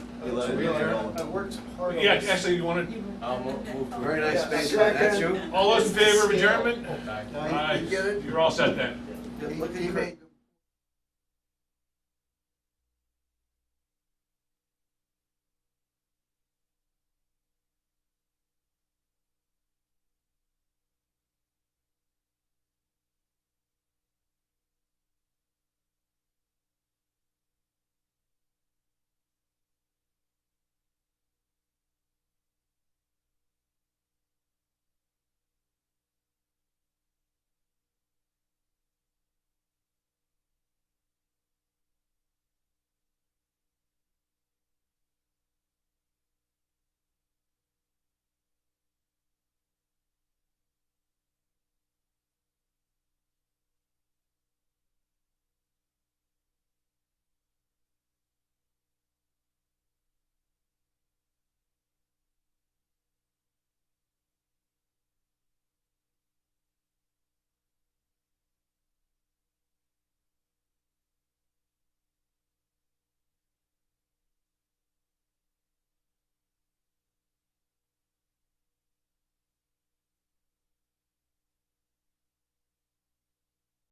Speaker 7: I worked hard on
Speaker 1: Yeah,
Speaker 7: this.
Speaker 1: actually, you want to,
Speaker 3: I'll move to.
Speaker 5: Very nice
Speaker 7: Yeah,
Speaker 5: space,
Speaker 10: second.
Speaker 5: that's you?
Speaker 1: all those in favor of adjournment?
Speaker 10: You get it?
Speaker 1: You're all set then.
Speaker 5: Look at you.